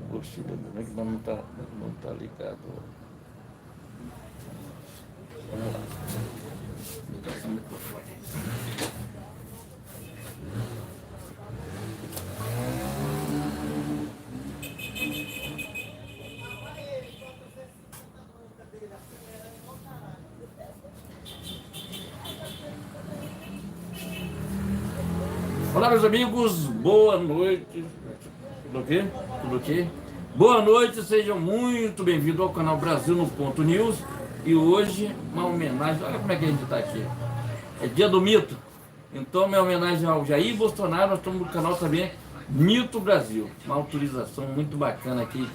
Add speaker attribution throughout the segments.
Speaker 1: Poxa, como é que não tá ligado? Vamos lá. Ligação do microfone. Olá, meus amigos, boa noite. Tudo ok? Tudo ok? Boa noite, sejam muito bem-vindos ao canal Brasil no Ponto News. E hoje, uma homenagem, olha como é que a gente está aqui. É dia do mito. Então, minha homenagem ao Jair Bolsonaro. Nós estamos no canal também Mito Brasil. Uma autorização muito bacana aqui.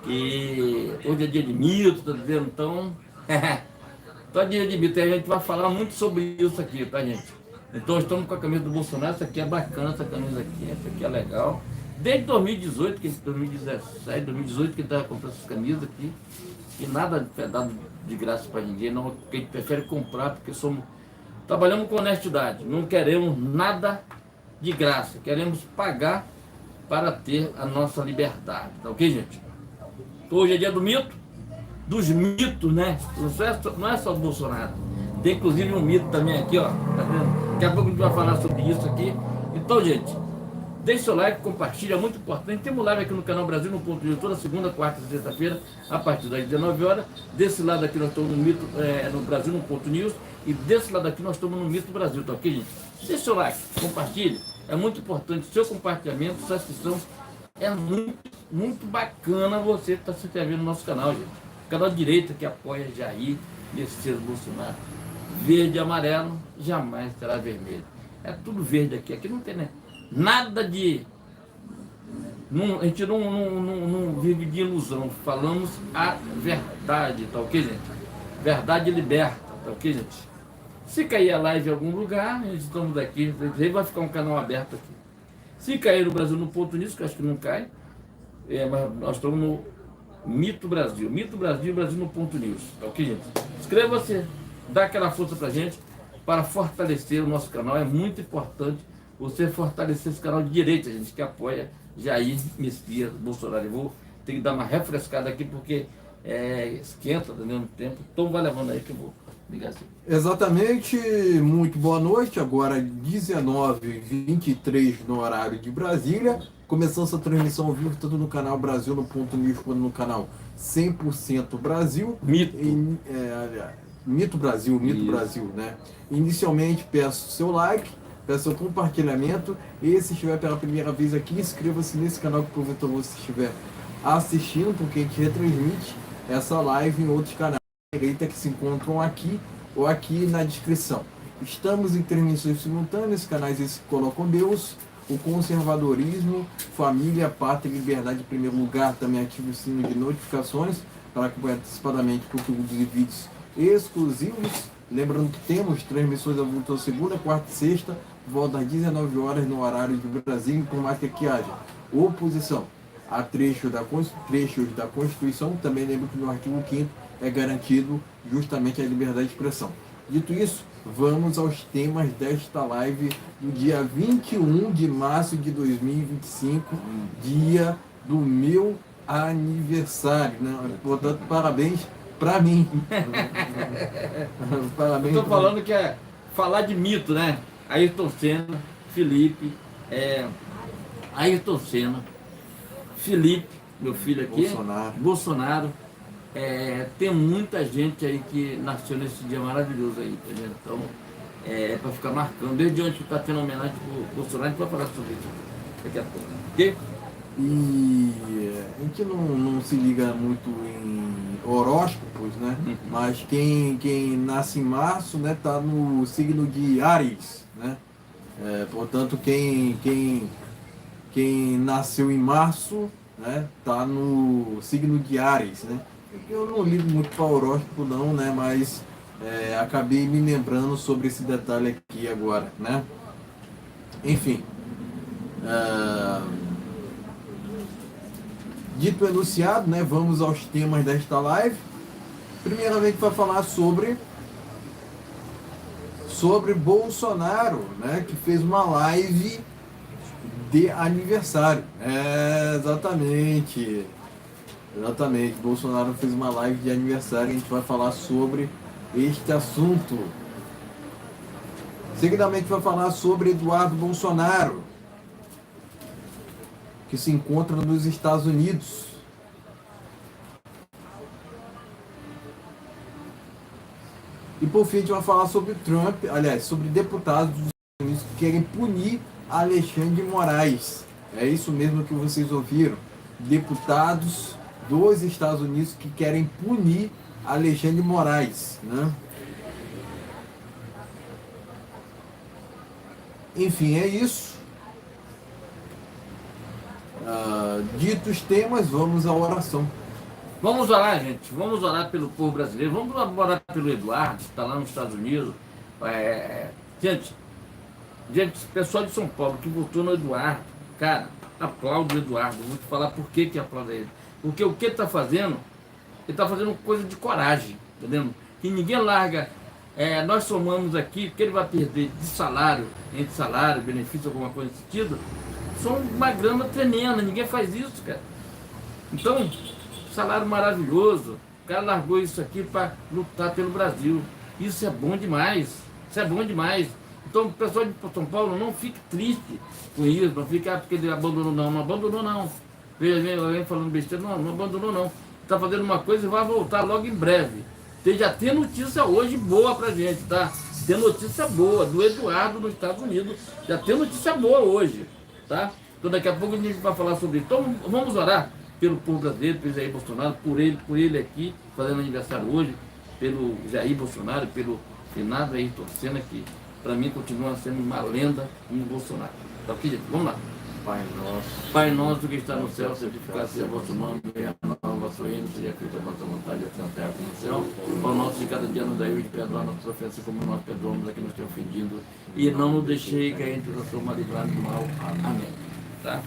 Speaker 1: Que hoje é dia de mito, tá vendo? Então, tá dia de mito. E a gente vai falar muito sobre isso aqui, tá, gente? Então, estamos com a camisa do Bolsonaro. Essa aqui é bacana, essa camisa aqui. Essa aqui é legal. Desde 2018, 2017, 2018, que a gente estava comprando essas camisas aqui. E nada é dado de graça para ninguém. Não, a gente prefere comprar porque trabalhamos com honestidade. Não queremos nada de graça. Queremos pagar para ter a nossa liberdade. Tá ok, gente? Hoje é dia do mito. Dos mitos, né? Não é só do Bolsonaro. Tem inclusive um mito também aqui, ó. Tá vendo? Daqui a pouco a gente vai falar sobre isso aqui. Então, gente, deixe seu like, compartilha, é muito importante. Temos live aqui no canal Brasil no Ponto News toda segunda, quarta e sexta-feira, a partir das 19 horas. Desse lado aqui nós estamos no Mito, no Brasil no Ponto News. E desse lado aqui nós estamos no Mito Brasil, tá ok, gente? Deixe seu like, compartilhe. É muito importante. Seu compartilhamento, sua inscrição. É muito bacana você estar se inscrevendo no nosso canal, gente. Canal direita que apoia Jair Messias Bolsonaro. Verde e amarelo jamais será vermelho. É tudo verde aqui. Aqui não tem, né? Nada de... a gente não vive de ilusão. Falamos a verdade, tá ok, gente? Verdade liberta, tá ok, gente? Se cair a live em algum lugar, nós estamos aqui. Vai ficar um canal aberto aqui. Se cair no Brasil no Ponto Nisso, que eu acho que não cai, mas nós estamos no Mito Brasil. Mito Brasil, Brasil no Ponto News. Tá ok, gente? Inscreva-se, dá aquela força pra gente para fortalecer o nosso canal. É muito importante você fortalecer esse canal de direita, gente, que apoia Jair Messias Bolsonaro. Eu vou ter que dar uma refrescada aqui porque esquenta ao mesmo tempo. Então vai levando aí que eu vou ligar assim.
Speaker 2: Exatamente, muito boa noite, agora 19h23 no horário de Brasília, começando essa transmissão ao vivo tanto no canal Brasil no Ponto News quanto no canal 100% Brasil.
Speaker 1: Mito.
Speaker 2: Mito Brasil, Mito
Speaker 1: Isso.
Speaker 2: Brasil, né? Inicialmente peço seu like, peço seu compartilhamento e se estiver pela primeira vez aqui, inscreva-se nesse canal que porventura você estiver assistindo, porque a gente retransmite essa live em outros canais direita que se encontram aqui ou aqui na descrição. Estamos em transmissões simultâneas, canais esses que colocam Deus, o conservadorismo, família, pátria e liberdade em primeiro lugar. Também ative o sino de notificações para acompanhar antecipadamente conteúdos e vídeos exclusivos. Lembrando que temos transmissões ao vivo toda segunda, quarta e sexta, volta às 19 horas no horário de Brasília, por mais que aqui haja oposição a trechos da Constituição. Também lembro que no artigo 5º é garantido justamente a liberdade de expressão. Dito isso, vamos aos temas desta live do dia 21 de março de 2025, dia do meu aniversário, né? Portanto, parabéns para mim. Parabéns.
Speaker 1: Estou falando que é falar de mito, né? Ayrton Senna, Felipe, Ayrton Senna, Felipe, meu filho aqui, Bolsonaro. Tem muita gente aí que nasceu nesse dia maravilhoso aí, tá vendo? Então, para ficar marcando. Desde onde está tendo homenagem pro Bolsonaro, a gente vai falar sobre isso daqui a pouco, ok?
Speaker 2: E a gente não se liga muito em horóscopos, né? Mas quem nasce em março, né, tá no signo de Áries, né? Portanto, quem nasceu em março, né, tá no signo de Áries, né? Eu não ligo muito para horóscopo não, né? Mas acabei me lembrando sobre esse detalhe aqui agora, né? Enfim. Dito o enunciado, né? Vamos aos temas desta live. Primeiramente para falar sobre Bolsonaro, né? Que fez uma live de aniversário. Exatamente. Exatamente. Bolsonaro fez uma live de aniversário e a gente vai falar sobre este assunto. Seguidamente vai falar sobre Eduardo Bolsonaro, que se encontra nos Estados Unidos. E por fim a gente vai falar sobre Trump, aliás, sobre deputados dos Estados Unidos que querem punir Alexandre de Moraes. É isso mesmo que vocês ouviram. Deputados dos Estados Unidos que querem punir Alexandre de Moraes, né? Enfim, é isso. Dito os temas, vamos à oração.
Speaker 1: Vamos orar, gente. Vamos orar pelo povo brasileiro. Vamos orar pelo Eduardo, que está lá nos Estados Unidos. Gente, pessoal de São Paulo que votou no Eduardo, cara, aplaude o Eduardo. Vou te falar por que aplaude ele. Porque o que ele está fazendo, ele está fazendo coisa de coragem, entendeu? Que ninguém larga. Nós somamos aqui, porque ele vai perder de salário, entre salário, benefício, alguma coisa nesse sentido, são uma grama tremenda, ninguém faz isso, cara. Então, salário maravilhoso, o cara largou isso aqui para lutar pelo Brasil. Isso é bom demais, isso é bom demais. Então, o pessoal de São Paulo não fique triste com isso, não fique, porque ele abandonou, não abandonou não. Veja alguém falando besteira, não abandonou não. Está fazendo uma coisa e vai voltar logo em breve. Já tem notícia hoje boa pra gente, tá? Tem notícia boa do Eduardo nos Estados Unidos. Já tem notícia boa hoje, tá? Então daqui a pouco a gente vai falar sobre isso. Então vamos orar pelo povo brasileiro, pelo Jair Bolsonaro, por ele aqui, fazendo aniversário hoje, pelo Jair Bolsonaro, pelo finado Ayrton Senna, que pra mim continua sendo uma lenda como Bolsonaro. Tá ok, gente? Vamos lá. Pai nosso que está no céu, santificado seja o vosso nome, venha a nós o vosso reino, seja feita a vossa vontade, assim na terra como no céu. O pão nosso de cada dia nos dai hoje, perdoa nossas ofensas como nós perdoamos a quem nos tem ofendido. E não nos deixei cair em tentação, mas livrai-nos do mal. Amém. Tá?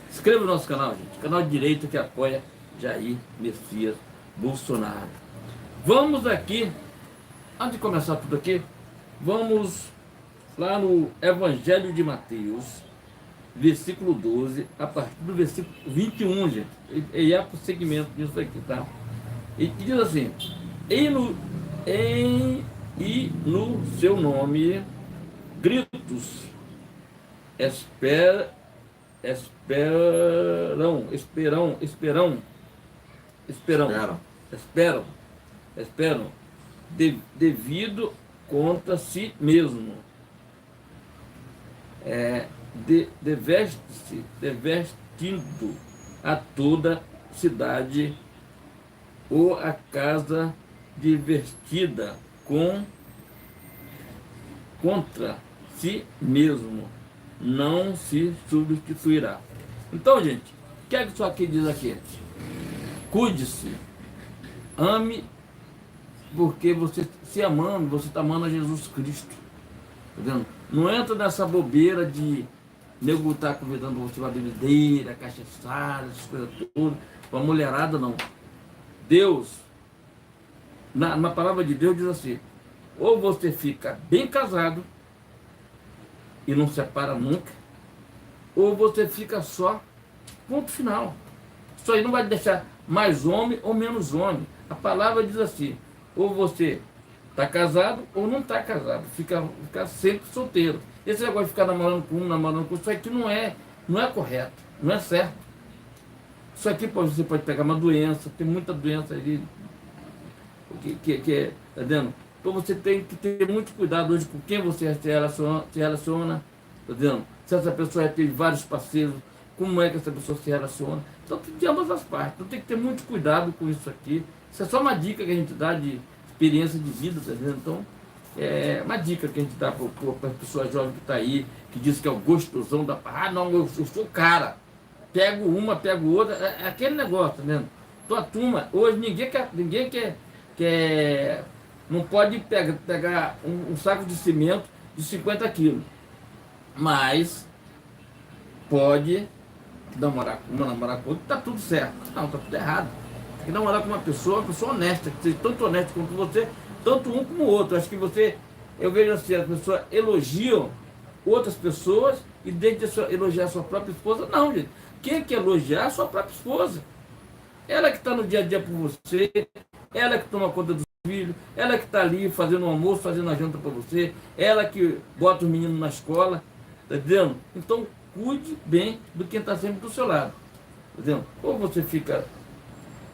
Speaker 1: Inscreva no nosso canal, gente. Canal de direita que apoia Jair Messias Bolsonaro. Vamos aqui, antes de começar tudo aqui, vamos lá no Evangelho de Mateus, versículo 12, a partir do versículo 21, gente. E é para o segmento disso aqui, tá? E diz assim: e no seu nome, gritos, esperam, devido contra si mesmo. Devestindo a toda cidade ou a casa divertida contra si mesmo, não se substituirá. Então, gente, o que é que isso aqui diz aqui? Cuide-se, ame, porque você se amando, você está amando a Jesus Cristo. Tá vendo? Não entra nessa bobeira de nego tá convidando você para bebedeira, cachaçada, essas coisas todas, para mulherada, não. Deus, na palavra de Deus diz assim: ou você fica bem casado e não separa nunca, ou você fica só, ponto final. Isso aí não vai deixar mais homem ou menos homem. A palavra diz assim: ou você está casado ou não está casado, fica sempre solteiro. Esse negócio de ficar namorando com um, namorando com outro, isso aqui não é correto, não é certo. Isso aqui você pode pegar uma doença, tem muita doença ali, tá vendo? Então você tem que ter muito cuidado hoje com quem você se relaciona, tá vendo? Se essa pessoa já teve vários parceiros, como é que essa pessoa se relaciona. Então de ambas as partes, então tem que ter muito cuidado com isso aqui. Isso é só uma dica que a gente dá de experiência de vida, tá vendo? Então, é uma dica que a gente dá para a pessoa jovem que está aí, que diz que é o gostosão da... Ah, não, eu sou o cara. Pego uma, pego outra. É aquele negócio, tá vendo? Então a turma, hoje ninguém quer não pode pegar um saco de cimento de 50 quilos. Mas pode namorar com outra, tá tudo certo. Não, tá tudo errado. Tem que namorar com uma pessoa honesta, que seja tanto honesta quanto você, tanto um como o outro. Acho que eu vejo assim, as pessoas elogiam outras pessoas e deixe de elogiar a sua própria esposa. Não, gente. Quem quer elogiar a sua própria esposa? Ela que está no dia a dia por você, ela que toma conta dos filhos, ela que está ali fazendo o almoço, fazendo a janta para você, ela que bota os meninos na escola, tá entendendo? Então, cuide bem do quem está sempre do seu lado, tá entendendo? Ou você fica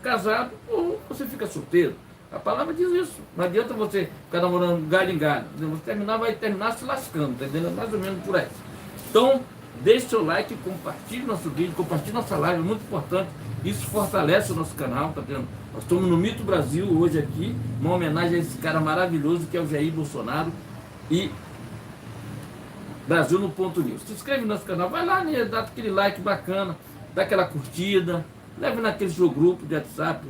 Speaker 1: casado, ou você fica solteiro. A palavra diz isso. Não adianta você ficar namorando galho em galho. Você vai terminar se lascando, tá entendendo? Mais ou menos por aí. Então, deixe seu like, compartilhe nosso vídeo, compartilhe nossa live, é muito importante. Isso fortalece o nosso canal, tá vendo? Nós estamos no Mito Brasil hoje aqui, uma homenagem a esse cara maravilhoso que é o Jair Bolsonaro e Brasil no Ponto News. Se inscreve no nosso canal, vai lá, né, dá aquele like bacana, dá aquela curtida, leve naquele seu grupo de WhatsApp,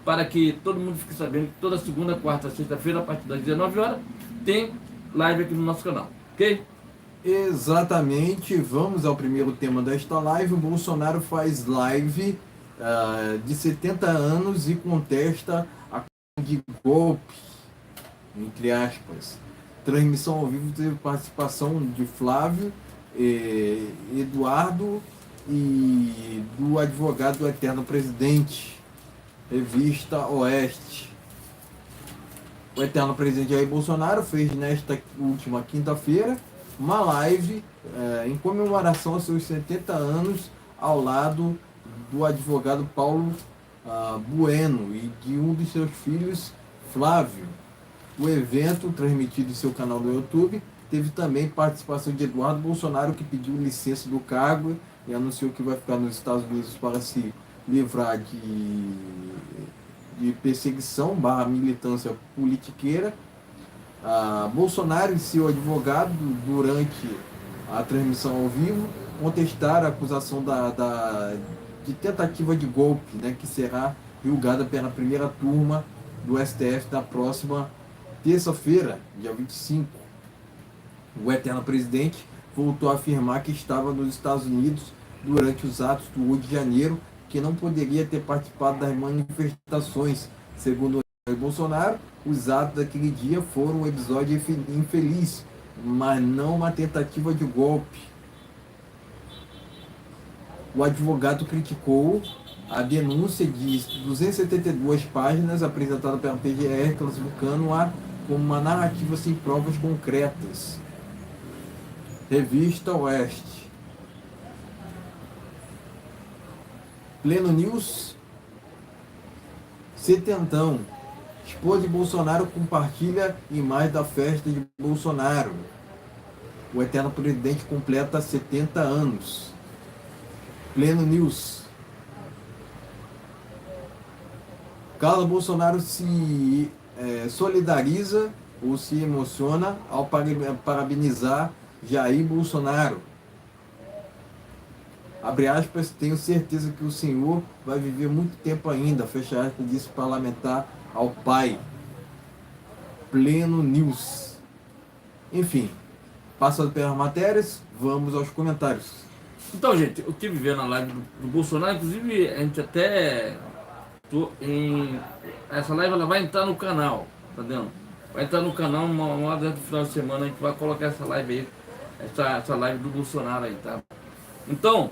Speaker 1: para que todo mundo fique sabendo que toda segunda, quarta, sexta-feira, a partir das 19 horas, tem live aqui no nosso canal, ok?
Speaker 2: Exatamente, vamos ao primeiro tema desta live. O Bolsonaro faz live de 70 anos e contesta a de golpe, entre aspas. Transmissão ao vivo teve participação de Flávio, Eduardo e do advogado do eterno presidente, revista Oeste. O eterno presidente Jair Bolsonaro fez nesta última quinta-feira uma live em comemoração aos seus 70 anos ao lado do advogado Paulo Bueno e de um dos seus filhos, Flávio. O evento, transmitido em seu canal no YouTube, teve também participação de Eduardo Bolsonaro, que pediu licença do cargo e anunciou que vai ficar nos Estados Unidos para se livrar de perseguição / militância politiqueira. Bolsonaro e seu advogado, durante a transmissão ao vivo, contestaram a acusação de tentativa de golpe, né, que será julgada pela primeira turma do STF da próxima terça-feira, dia 25. O eterno presidente voltou a afirmar que estava nos Estados Unidos durante os atos do 8 de janeiro, que não poderia ter participado das manifestações. Segundo Bolsonaro, os atos daquele dia foram um episódio infeliz, mas não uma tentativa de golpe. O advogado criticou a denúncia de 272 páginas apresentada pela PGR, classificando-a como uma narrativa sem provas concretas. Revista Oeste. Pleno News. Setentão. Esposa de Bolsonaro compartilha imagem da festa de Bolsonaro. O eterno presidente completa 70 anos. Pleno News. Carlos Bolsonaro se solidariza ou se emociona ao parabenizar Jair Bolsonaro. Abre aspas, tenho certeza que o senhor vai viver muito tempo ainda, fecha aspas, disse parlamentar ao pai. Pleno News. Enfim, passando pelas matérias, vamos aos comentários.
Speaker 1: Então, gente, eu estive vendo a live do Bolsonaro, inclusive a gente até... Essa live ela vai entrar no canal, tá vendo? Vai entrar no canal uma hora do final de semana, a gente vai colocar essa live aí, essa live do Bolsonaro aí, tá? Então,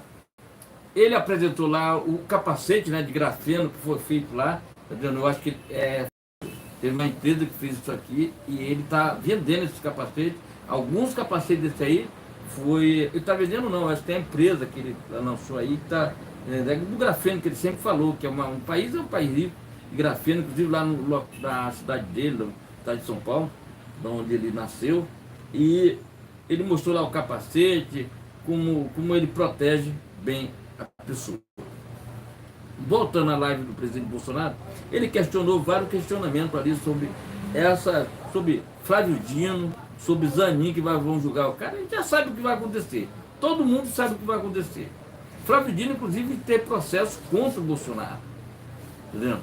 Speaker 1: ele apresentou lá o capacete, né, de grafeno que foi feito lá, tá vendo? Eu acho que teve uma empresa que fez isso aqui e ele tá vendendo esses capacetes. Alguns capacetes desse aí ele tá vendendo não, acho que tem a empresa que ele lançou aí que tá do grafeno, que ele sempre falou, que é um país rico de grafeno, inclusive lá na cidade dele, na cidade de São Paulo, onde ele nasceu, e ele mostrou lá o capacete, como ele protege bem a pessoa. Voltando à live do presidente Bolsonaro, ele questionou vários questionamentos ali sobre Flávio Dino, sobre Zanin, que vão julgar o cara. A gente já sabe o que vai acontecer. Todo mundo sabe o que vai acontecer. Flávio Dino, inclusive, tem processo contra o Bolsonaro. Entendeu?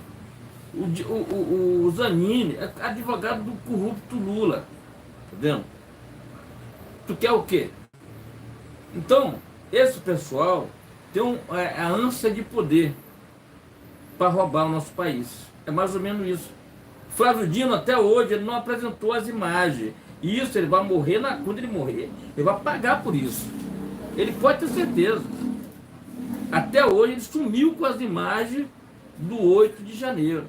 Speaker 1: O Zanin é advogado do corrupto Lula. Entendeu? Tu quer o quê? Então, esse pessoal tem a ânsia de poder para roubar o nosso país. É mais ou menos isso. Flávio Dino, até hoje, ele não apresentou as imagens. Isso, ele vai morrer, quando ele morrer, ele vai pagar por isso. Ele pode ter certeza. Até hoje ele sumiu com as imagens do 8 de janeiro.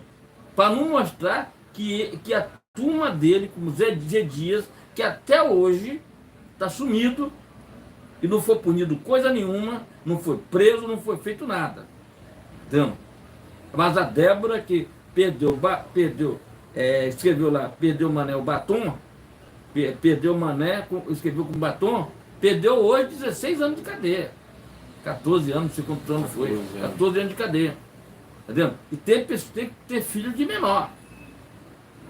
Speaker 1: Para não mostrar que a turma dele, como Zé Dias, que até hoje está sumido e não foi punido coisa nenhuma, não foi preso, não foi feito nada. Então, mas a Débora, que escreveu lá, perdeu o Mané o batom, perdeu o Mané, escreveu com batom, perdeu hoje 16 anos de cadeia. 14 anos, não sei quantos anos foi. 14 anos de cadeia. Tá vendo? E tem que ter filho de menor.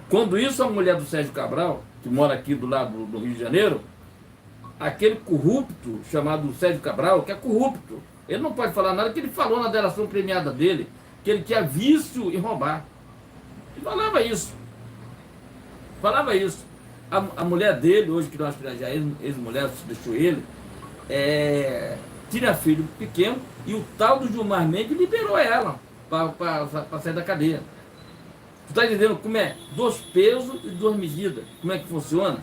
Speaker 1: Quando isso, a mulher do Sérgio Cabral, que mora aqui do lado do Rio de Janeiro, aquele corrupto chamado Sérgio Cabral, que é corrupto, ele não pode falar nada, que ele falou na delação premiada dele, que ele tinha vício em roubar. Ele falava isso. Falava isso. A mulher dele, hoje que nós já ex-mulher, deixou ele, tinha filho pequeno, e o tal do Gilmar Mendes liberou ela para sair da cadeia. Tu está entendendo como é? 2 pesos e 2 medidas. Como é que funciona?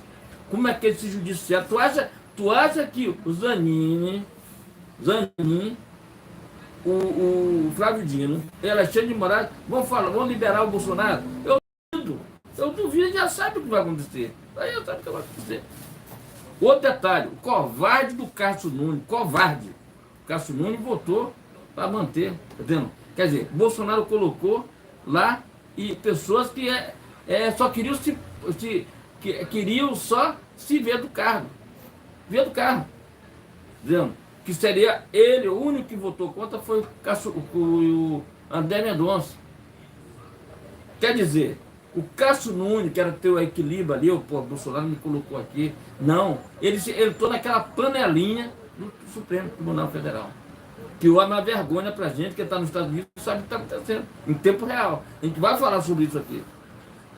Speaker 1: Como é que esse judiciário... Tu acha que o Zanin, o Flávio Dino e Alexandre de Moraes vão liberar o Bolsonaro? Eu duvido, já sabe o que vai acontecer. Aí já sabe o que vai acontecer. Outro detalhe, o covarde do Cássio Nunes, covarde. O Cássio Nunes votou para manter, tá vendo? Quer dizer, Bolsonaro colocou lá e pessoas que só queriam queriam só se ver do cargo. Ver do cargo. Dizendo que seria ele, o único que votou contra foi o André Mendonça. Quer dizer, o Cássio Nunes, que era ter o equilíbrio ali, o Bolsonaro me colocou aqui. Não, ele entrou naquela panelinha do Supremo Tribunal Federal. Que o homem é uma vergonha pra gente que está nos Estados Unidos e sabe o que está acontecendo em tempo real. A gente vai falar sobre isso aqui.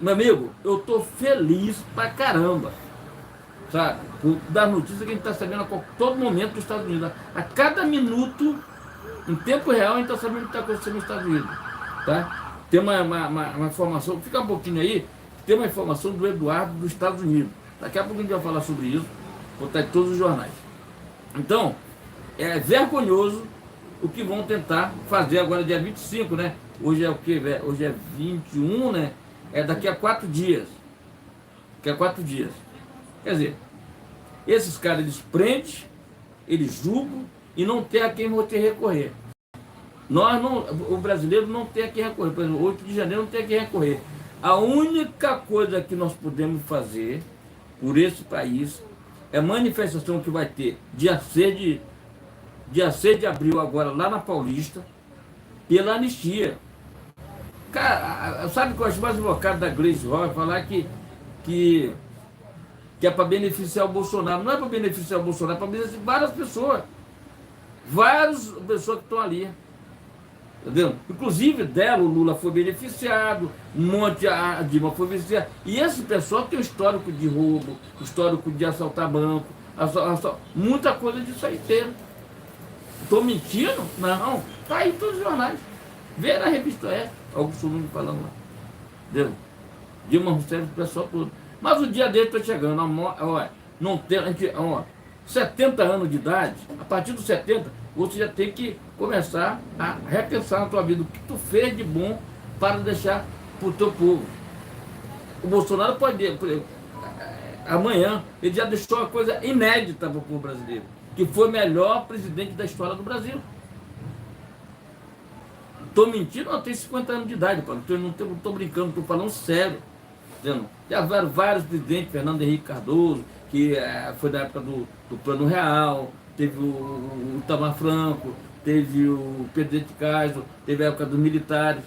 Speaker 1: Meu amigo, eu estou feliz pra caramba, sabe? Das notícias que a gente está sabendo a todo momento dos Estados Unidos. A cada minuto, em tempo real, a gente está sabendo o que está acontecendo nos Estados Unidos. Tá? Tem uma informação, fica um pouquinho aí, tem uma informação do Eduardo dos Estados Unidos. Daqui a pouco a gente vai falar sobre isso, vou estar em todos os jornais. Então, é vergonhoso o que vão tentar fazer agora dia 25, né? Hoje é o que? Hoje é 21, né? É daqui a 4 dias. Daqui a 4 dias. Quer dizer, esses caras, eles prendem, eles julgam e não tem a quem recorrer. O brasileiro não tem a quem recorrer. Por exemplo, 8 de janeiro não tem a quem recorrer. A única coisa que nós podemos fazer por esse país é a manifestação que vai ter dia 6 de abril agora lá na Paulista, pela anistia. Cara, sabe que eu acho mais invocado da Gleisi Hoffmann falar que é para beneficiar o Bolsonaro? Não é para beneficiar o Bolsonaro, é para beneficiar várias pessoas. Várias pessoas que estão ali. Entendeu? Inclusive dela, o Lula foi beneficiado, um monte, a Dilma foi beneficiada. E esse pessoal tem um histórico de roubo, histórico de assaltar banco, muita coisa disso aí tem. Estou mentindo? Não. Está aí em todos os jornais. Vê na revista Augusto Nunes falando lá. Entendeu? Dilma Rousseff, o pessoal todo. Mas o dia dele está chegando. Não tem, 70 anos de idade, a partir dos 70, você já tem que começar a repensar na tua vida o que tu fez de bom para deixar para o teu povo. O Bolsonaro pode, amanhã, ele já deixou uma coisa inédita para o povo brasileiro, que foi o melhor presidente da história do Brasil. Estou mentindo? Não, tem 50 anos de idade, não estou brincando, estou falando sério. Entendeu? Já houveram vários presidentes, Fernando Henrique Cardoso, que foi da época do Plano Real, teve o Itamar Franco, teve o Pedro de Castro, teve a época dos militares.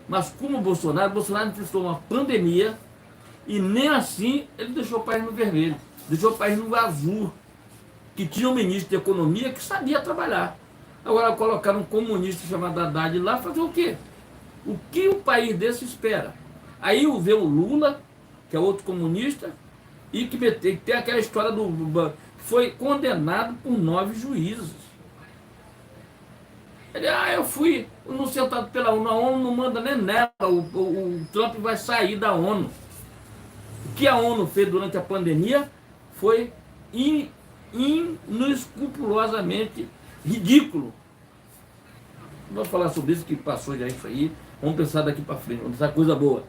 Speaker 1: Mas como o Bolsonaro enfrentou uma pandemia e nem assim ele deixou o país no vermelho, deixou o país no azul, que tinha um ministro de economia que sabia trabalhar. Agora colocaram um comunista chamado Haddad lá fazer o quê? O que o país desse espera? Aí vê o Lula, que é outro comunista, e que tem aquela história que foi condenado por 9 juízes. Ele, eu fui inocentado pela ONU, a ONU não manda nem nela, o Trump vai sair da ONU. que a ONU fez durante a pandemia foi inescrupulosamente ridículo. Vamos falar sobre isso, que passou já isso aí. Vamos pensar daqui para frente, vamos pensar coisa boa.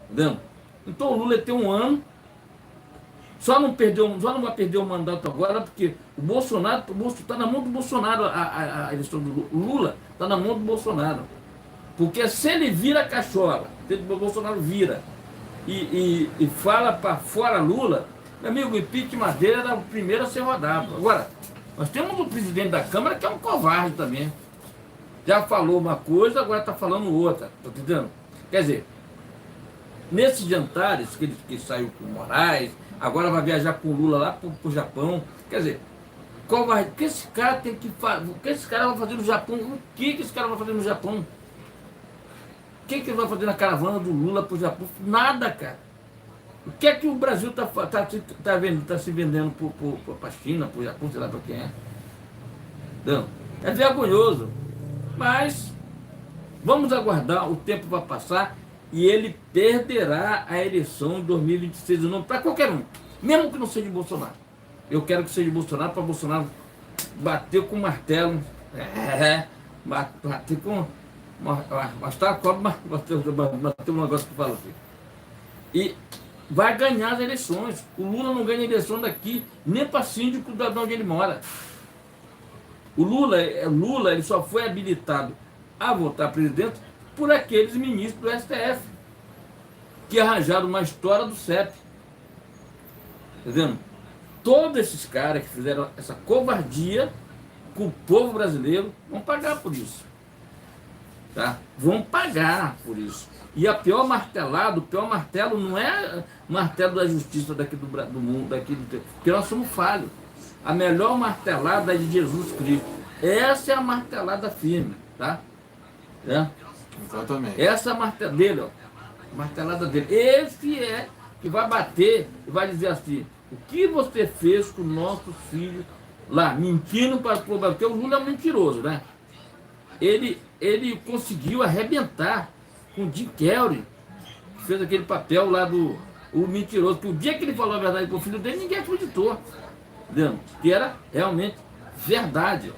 Speaker 1: Entendeu? Então o Lula tem um ano, só não vai perder o mandato agora, porque o Bolsonaro está na mão do Bolsonaro, a eleição do Lula está na mão do Bolsonaro. Porque se ele vira cachola, se o Bolsonaro vira e fala para fora Lula, meu amigo, o impeachment dele era o primeiro a ser rodado. Agora, nós temos o presidente da Câmara que é um covarde também. Já falou uma coisa, agora está falando outra. Está entendendo? Quer dizer, nesses jantares que saiu com o Moraes, agora vai viajar com o Lula lá para o Japão. Quer dizer, covarde, o que esse cara tem que fazer? O que esse cara vai fazer no Japão? O que esse cara vai fazer no Japão? O que ele vai fazer na caravana do Lula para o Japão? Nada, cara. O que é que o Brasil está se vendendo para a China, para o Japão, sei lá para quem é? Não. É vergonhoso. Mas vamos aguardar, o tempo vai passar e ele perderá a eleição em 2026 de novo para qualquer um, mesmo que não seja Bolsonaro. Eu quero que seja Bolsonaro, para Bolsonaro bater com o martelo, bater com... Bastar a cobra, bater um negócio que fala assim. E vai ganhar as eleições. O Lula não ganha eleição daqui, nem para síndico de onde ele mora. O Lula ele só foi habilitado a votar presidente por aqueles ministros do STF que arranjaram uma história do CEP. Entendendo? Todos esses caras que fizeram essa covardia com o povo brasileiro vão pagar por isso. Tá? Vão pagar por isso. E o pior martelo não é martelo da justiça daqui do mundo, porque nós somos falhos. A melhor martelada é de Jesus Cristo. Essa é a martelada firme, tá? É?
Speaker 2: Exatamente.
Speaker 1: Essa é a martelada dele, ó. Martelada dele. Esse é que vai bater e vai dizer assim: o que você fez com nossos filhos lá, mentindo para o povo? Porque o Lula é um mentiroso, né? Ele conseguiu arrebentar com o Jim Carrey, que fez aquele papel lá do o mentiroso. Porque o dia que ele falou a verdade para o filho dele, ninguém acreditou. Entendeu? Que era realmente verdade.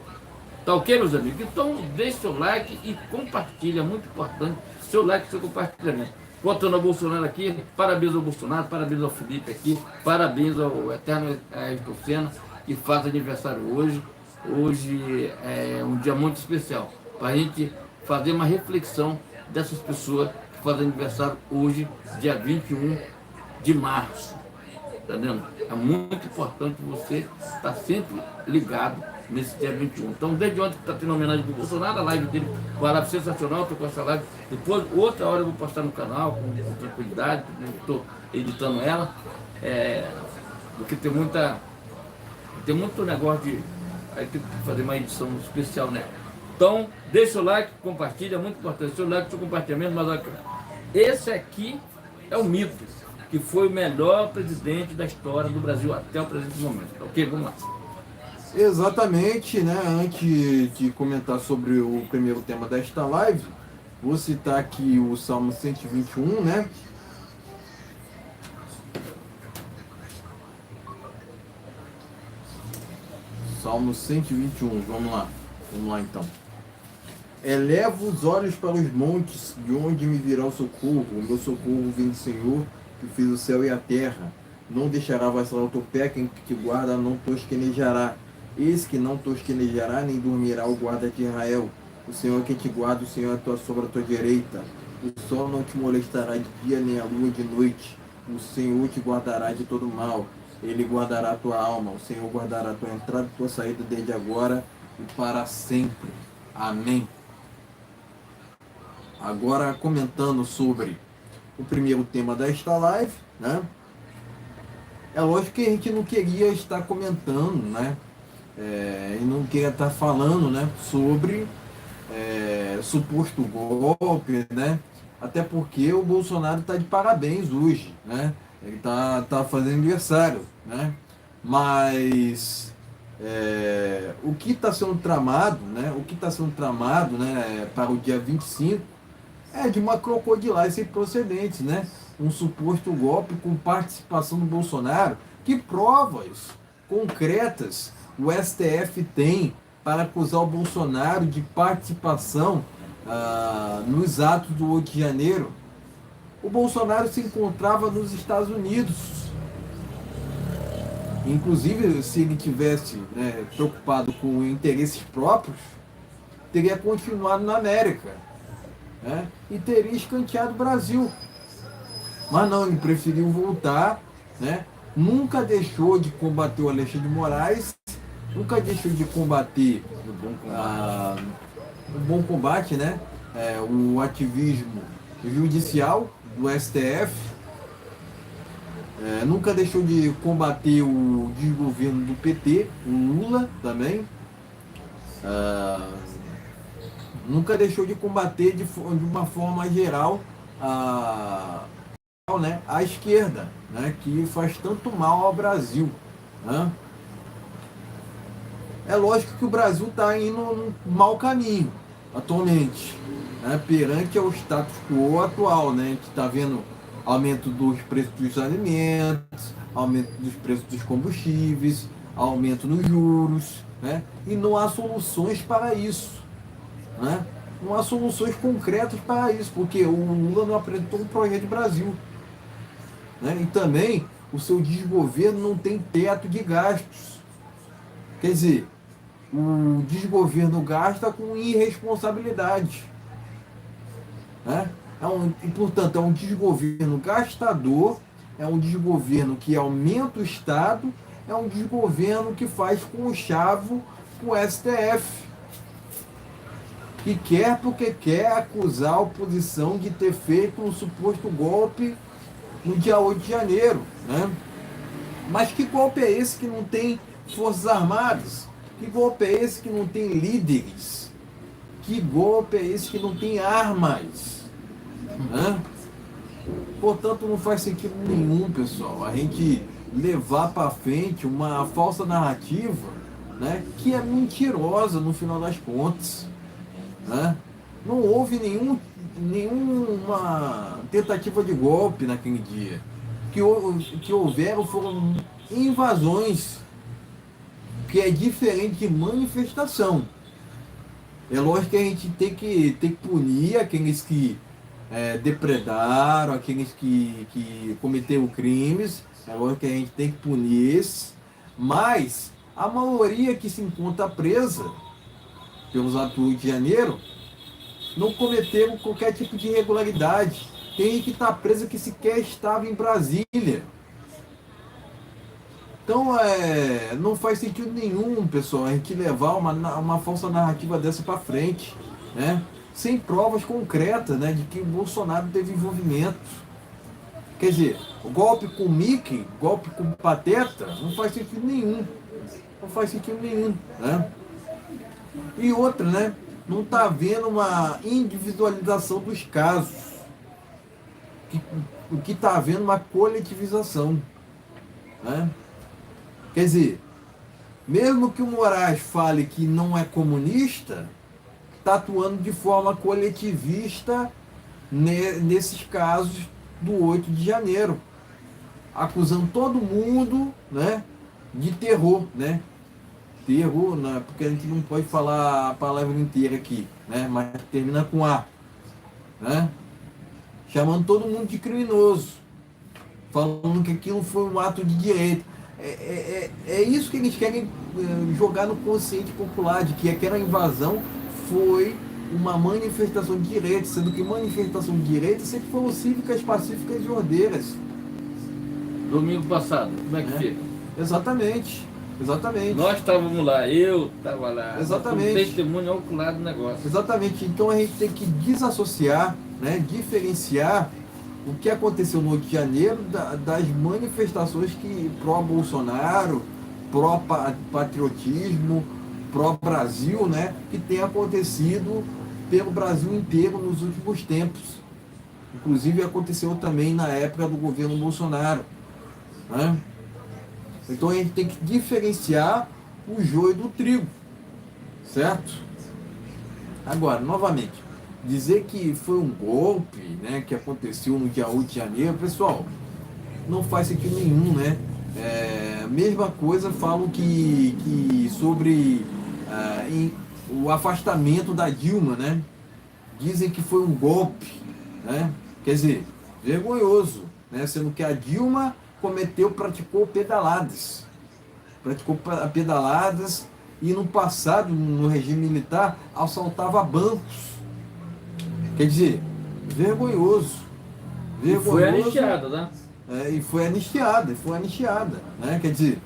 Speaker 1: Tá ok, meus amigos? Então deixe seu like e compartilha, é muito importante. Seu like e seu compartilhamento. Voltando ao Bolsonaro aqui, parabéns ao Bolsonaro, parabéns ao Felipe aqui, parabéns ao eterno Ayrton Senna, que faz aniversário hoje. Hoje é um dia muito especial, para a gente fazer uma reflexão dessas pessoas que fazem aniversário hoje, dia 21 de março. Tá vendo? É muito importante você estar sempre ligado nesse dia 21. Então, desde ontem que está tendo homenagem do Bolsonaro, a live dele, uma live sensacional, estou com essa live. Depois, outra hora eu vou postar no canal, com tranquilidade, estou editando ela, porque tem muito negócio de... Aí tem que fazer uma edição especial, né? Então, deixa o seu like, compartilha, é muito importante. Seu like, seu compartilhamento, mas olha, esse aqui é o mito, que foi o melhor presidente da história do Brasil até o presente momento. Ok? Vamos lá.
Speaker 2: Exatamente, né? Antes de comentar sobre o primeiro tema desta live, vou citar aqui o Salmo 121, né? Salmo 121, vamos lá então. Elevo os olhos para os montes, de onde me virá o socorro. O meu socorro vem do Senhor, que fez o céu e a terra. Não deixará vacilar o teu pé, quem te guarda não tosquenejará. Eis que não tosquenejará, nem dormirá o guarda de Israel. O Senhor é quem te guarda, o Senhor é a tua sombra à tua direita. O sol não te molestará de dia, nem a lua de noite. O Senhor te guardará de todo mal. Ele guardará a tua alma. O Senhor guardará a tua entrada e tua saída desde agora e para sempre. Amém. Agora, comentando sobre o primeiro tema desta live, né? É lógico que a gente não queria estar comentando, né? E não queria estar falando, né? Sobre suposto golpe, né? Até porque o Bolsonaro está de parabéns hoje, né? Ele tá fazendo aniversário, né? Mas o que está sendo tramado, né? Para o dia 25 é de uma crocodilagem sem procedentes, né? um suposto golpe com participação do Bolsonaro? Que provas concretas o STF tem para acusar o Bolsonaro de participação nos atos do 8 de janeiro? O Bolsonaro se encontrava nos Estados Unidos. Inclusive, se ele tivesse, né, preocupado com interesses próprios, teria continuado na América, né, e teria escanteado o Brasil. Mas não, ele preferiu voltar, né, nunca deixou de combater o Alexandre de Moraes, nunca deixou de combater o bom combate, né, o ativismo judicial do STF, nunca deixou de combater o desgoverno do PT, o Lula também, nunca deixou de combater de uma forma geral a esquerda, né, que faz tanto mal ao Brasil, né? É lógico que o Brasil está indo num mau caminho atualmente, né, perante ao status quo atual, né? A gente está vendo aumento dos preços dos alimentos, aumento dos preços dos combustíveis, aumento nos juros, né? E não há soluções para isso, né? Não há soluções concretas para isso, porque o Lula não apresentou um projeto de Brasil, né? E também o seu desgoverno não tem teto de gastos. Quer dizer, o desgoverno gasta com irresponsabilidade, né? E, portanto, é um desgoverno gastador, é um desgoverno que aumenta o Estado, é um desgoverno que faz conchavo com o STF, que quer porque quer acusar a oposição de ter feito um suposto golpe no dia 8 de janeiro, né? Mas que golpe é esse que não tem forças armadas? Que golpe é esse que não tem líderes? Que golpe é esse que não tem armas? Né? Portanto, não faz sentido nenhum, pessoal, a gente levar para frente uma falsa narrativa, né, que é mentirosa no final das contas, né? Não houve nenhuma tentativa de golpe naquele dia. Que houveram foram invasões, que é diferente de manifestação. É lógico que a gente tem que punir aqueles que depredaram, aqueles que cometeram crimes. É lógico que a gente tem que punir esses, mas a maioria que se encontra presa pelos atos do 8 de janeiro não cometeram qualquer tipo de irregularidade. Tem gente que está presa que sequer estava em Brasília. Então, não faz sentido nenhum, pessoal, a gente levar uma falsa narrativa dessa para frente, né? Sem provas concretas, né, de que o Bolsonaro teve envolvimento. Quer dizer, o golpe com o Mickey, golpe com o Pateta, não faz sentido nenhum. Não faz sentido nenhum, né? E outra, né? Não está havendo uma individualização dos casos. O que está havendo uma coletivização, né? Quer dizer, mesmo que o Moraes fale que não é comunista, está atuando de forma coletivista nesses casos do 8 de janeiro, acusando todo mundo, né, de terror, né? Terror, né, porque a gente não pode falar a palavra inteira aqui, né, mas termina com A, né? Chamando todo mundo de criminoso, falando que aquilo foi um ato de direito. É isso que eles querem jogar no consciente popular, de que aquela invasão foi uma manifestação de direito, sendo que manifestação de direito sempre foram cívicas, pacíficas e ordeiras.
Speaker 1: Domingo passado, como é que fica?
Speaker 2: Exatamente.
Speaker 1: Nós estávamos lá, eu estava lá.
Speaker 2: Exatamente.
Speaker 1: Testemunho ocular do negócio.
Speaker 2: Exatamente. Então a gente tem que desassociar, né, diferenciar o que aconteceu no 8 de janeiro das manifestações que pró-Bolsonaro, pró-patriotismo, pró-Brasil, né, que tem acontecido pelo Brasil inteiro nos últimos tempos. Inclusive aconteceu também na época do governo Bolsonaro, né? Então a gente tem que diferenciar o joio do trigo, certo? Agora, novamente, Dizer que foi um golpe, né, que aconteceu no dia 8 de janeiro, pessoal, não faz sentido nenhum, né? Mesma coisa falam que sobre o afastamento da Dilma, né? Dizem que foi um golpe, né? Quer dizer, vergonhoso, né? Sendo que a Dilma praticou pedaladas e no passado, no regime militar, assaltava bancos. Quer dizer, vergonhoso.
Speaker 1: E foi anistiada, né?
Speaker 2: E foi anistiada, né? Quer dizer,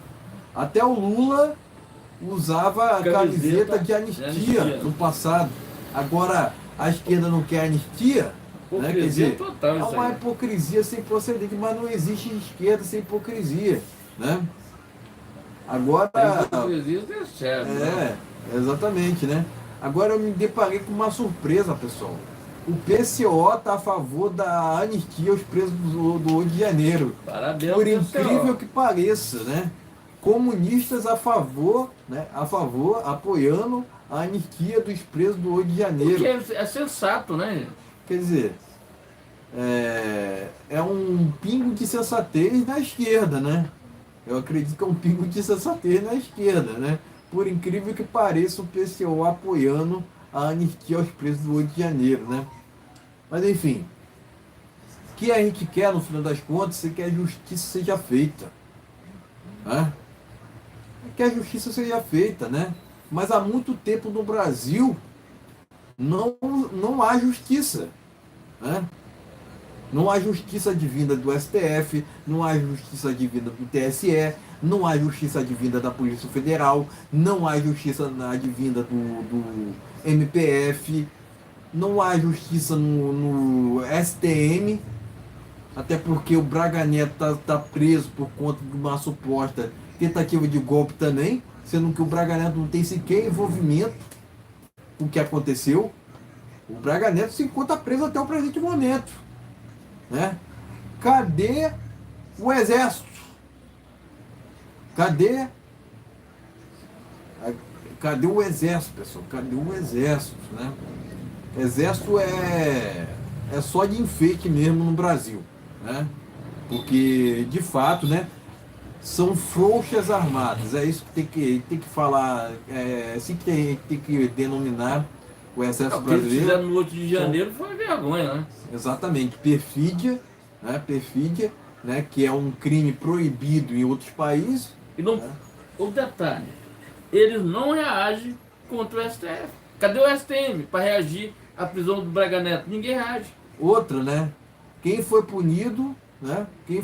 Speaker 2: até o Lula usava a camiseta de anistia no passado. Agora, a esquerda não quer anistia, né? Quer dizer,
Speaker 1: total,
Speaker 2: é uma hipocrisia sem procedente, mas não existe esquerda sem hipocrisia, né? Agora...
Speaker 1: hipocrisia é certo, né?
Speaker 2: Exatamente, né? Agora eu me deparei com uma surpresa, pessoal. O PCO está a favor da anistia aos presos do 8 de janeiro.
Speaker 1: Parabéns,
Speaker 2: por
Speaker 1: PCO.
Speaker 2: incrível que pareça, né? Comunistas a favor, né? Apoiando a anistia dos presos do 8 de janeiro.
Speaker 1: Porque é sensato, né?
Speaker 2: Quer dizer, é um pingo de sensatez na esquerda, né? Eu acredito que é um pingo de sensatez na esquerda, né? Por incrível que pareça, o PCO apoiando a anistia aos presos do 8 de janeiro, né? Mas enfim, o que a gente quer no final das contas é que a justiça seja feita, né? Que a justiça seja feita, né? Mas há muito tempo no Brasil não há justiça, né? Não há justiça advinda do STF, não há justiça advinda do TSE, não há justiça advinda da Polícia Federal, não há justiça advinda do MPF, não há justiça no STM, até porque o Braga Neto tá preso por conta de uma suposta tentativa de golpe também, sendo que o Braga Neto não tem sequer envolvimento com o que aconteceu. O Braga Neto se encontra preso até o presente momento, né? Cadê o Exército? Cadê o Exército, pessoal? Cadê o Exército, né? Exército é só de enfeite mesmo no Brasil, né? Porque, de fato, né, são frouxas armadas. É isso que tem que falar, assim que tem que denominar o Exército
Speaker 1: brasileiro. O que eles
Speaker 2: brasileiro.
Speaker 1: fizeram no 8 de janeiro foi vergonha, né?
Speaker 2: Exatamente, perfídia, né, que é um crime proibido em outros países.
Speaker 1: E não, o detalhe, eles não reagem contra o STF. Cadê o STM para reagir à prisão do Braga Neto? Ninguém reage.
Speaker 2: Outra, né? Quem foi punido, né? Quem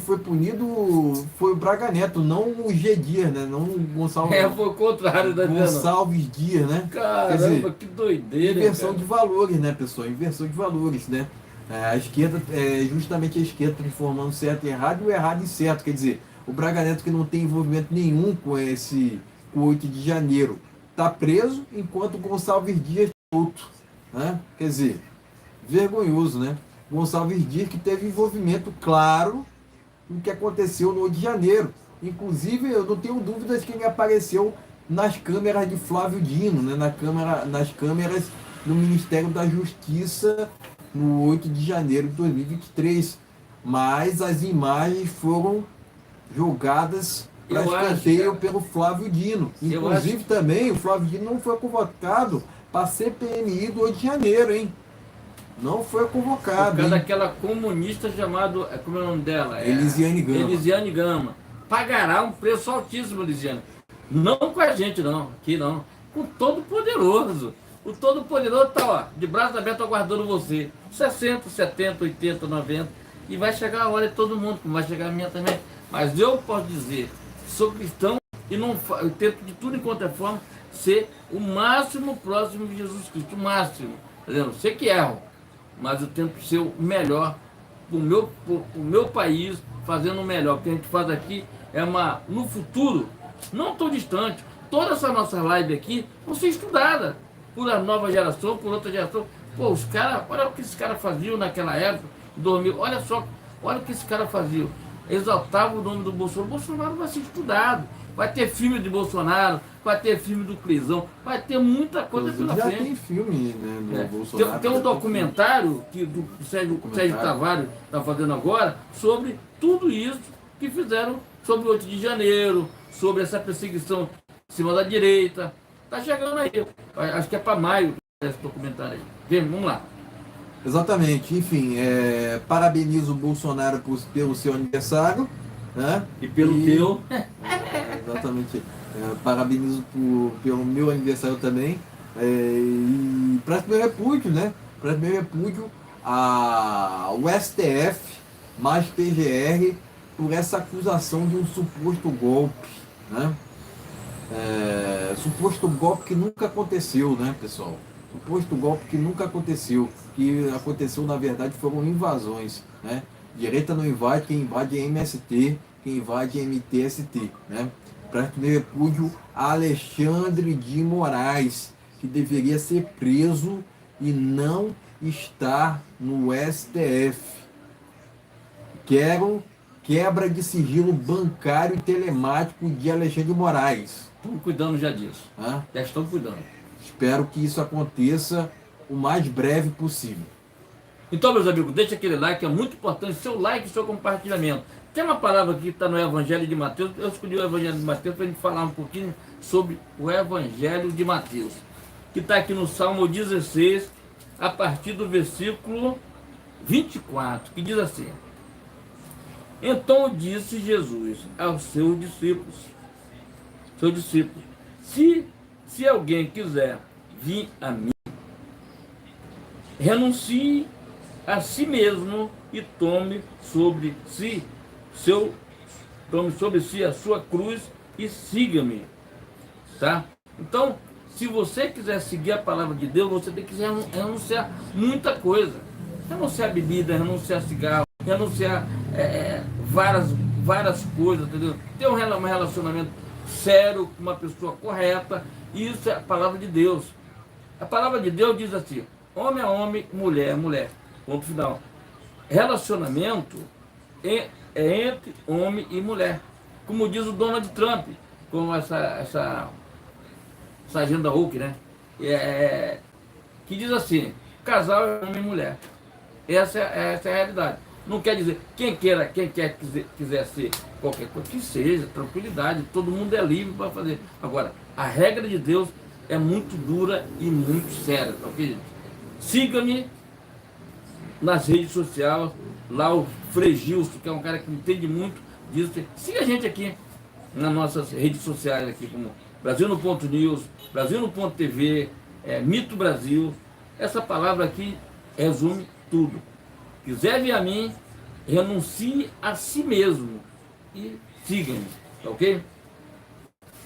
Speaker 2: foi punido foi o Braga Neto, não o G. Dias, né? Não o Gonçalves.
Speaker 1: Foi o contrário da
Speaker 2: Gonçalves Dias, né?
Speaker 1: Caramba, quer dizer, que doideira.
Speaker 2: Inversão de valores, né, pessoal? Inversão de valores, né? A esquerda, justamente a esquerda transformando certo em errado e o errado em certo. Quer dizer, o Braga Neto, que não tem envolvimento nenhum com o 8 de janeiro, está preso, enquanto o Gonçalves Dias é solto, né? Quer dizer, vergonhoso, né? Gonçalves Dias que teve envolvimento claro no que aconteceu no 8 de janeiro. Inclusive, eu não tenho dúvidas que ele apareceu nas câmeras de Flávio Dino, né? Nas câmeras do Ministério da Justiça no 8 de janeiro de 2023. Mas as imagens foram jogadas para escanteio pelo Flávio Dino. Inclusive também o Flávio Dino não foi convocado para a CPMI do 8 de janeiro, hein? Não foi convocado.
Speaker 1: Por causa daquela comunista chamada, como é o nome dela?
Speaker 2: Elisiane Gama.
Speaker 1: Elisiane Gama. Pagará um preço altíssimo, Elisiane. Não com a gente, não. Aqui não. Com o Todo-Poderoso. O Todo-Poderoso está, ó, de braços abertos aguardando você. 60, 70, 80, 90. E vai chegar a hora de todo mundo, como vai chegar a minha também. Mas eu posso dizer, sou cristão e não eu tento de tudo enquanto é forma ser o máximo próximo de Jesus Cristo. O máximo. Tá vendo? Sei que erro, mas eu tento ser o melhor pro meu país, fazendo o melhor. O que a gente faz aqui é no futuro, não tão distante, toda essa nossa live aqui vão ser estudadas por a nova geração, por outra geração. Pô, os caras, olha o que esses caras faziam naquela época, 2000, olha o que esse cara fazia. Exaltava o nome do Bolsonaro. O Bolsonaro vai ser estudado. vai ter filme de Bolsonaro, vai ter filme do Clisão, vai ter muita coisa pela
Speaker 2: Já
Speaker 1: frente.
Speaker 2: tem filme, né, no Bolsonaro.
Speaker 1: Tem um documentário que do Sérgio Tavares está fazendo agora sobre tudo isso que fizeram sobre o 8 de janeiro, sobre essa perseguição em cima da direita. Tá chegando aí. Acho que é para maio esse documentário aí. Vamos lá.
Speaker 2: Exatamente. Enfim, parabenizo o Bolsonaro pelo seu aniversário. Né?
Speaker 1: E pelo teu.
Speaker 2: Exatamente. Parabenizo pelo meu aniversário também. E presto meu repúdio, né? Presto meu repúdio ao STF, mais PGR, por essa acusação de um suposto golpe, né? Suposto golpe que nunca aconteceu, né, pessoal? Suposto golpe que nunca aconteceu. O que aconteceu, na verdade, foram invasões, né? Direita não invade, quem invade é MST, quem invade é MTST, né? Presto meu repúdio a Alexandre de Moraes, que deveria ser preso e não estar no STF. Quero quebra de sigilo bancário e telemático de Alexandre de Moraes.
Speaker 1: Estamos cuidando já disso. Já estão cuidando.
Speaker 2: Espero que isso aconteça o mais breve possível.
Speaker 1: Então, meus amigos, deixa aquele like, é muito importante, seu like e seu compartilhamento. Tem uma palavra aqui que está no Evangelho de Mateus, eu escolhi o Evangelho de Mateus para a gente falar um pouquinho sobre o Evangelho de Mateus, que está aqui no Salmo 16, a partir do versículo 24, que diz assim: Então disse Jesus aos seus discípulos, se alguém quiser vir a mim, renuncie a si mesmo e tome sobre si a sua cruz e siga-me, tá? Então, se você quiser seguir a palavra de Deus, você tem que renunciar muita coisa. Renunciar a bebida, renunciar a cigarro, renunciar várias coisas, entendeu? Ter um relacionamento sério com uma pessoa correta. Isso é a palavra de Deus. A palavra de Deus diz assim: homem é homem, mulher é mulher. Ponto final. Relacionamento é entre homem e mulher. Como diz o Donald Trump, com essa agenda Hulk, né? Que diz assim: casal é homem e mulher. Essa é a realidade. Não quer dizer, quem quiser ser qualquer coisa, que seja, tranquilidade, todo mundo é livre para fazer. Agora, a regra de Deus é muito dura e muito séria, tá ok, gente? Siga-me nas redes sociais, lá o Frei Gilson, que é um cara que entende muito disso. Siga a gente aqui nas nossas redes sociais, aqui como Brasil no Ponto News, Brasil no Ponto TV, Mito Brasil. Essa palavra aqui resume tudo. Quiser vir a mim, renuncie a si mesmo e siga-me, tá ok?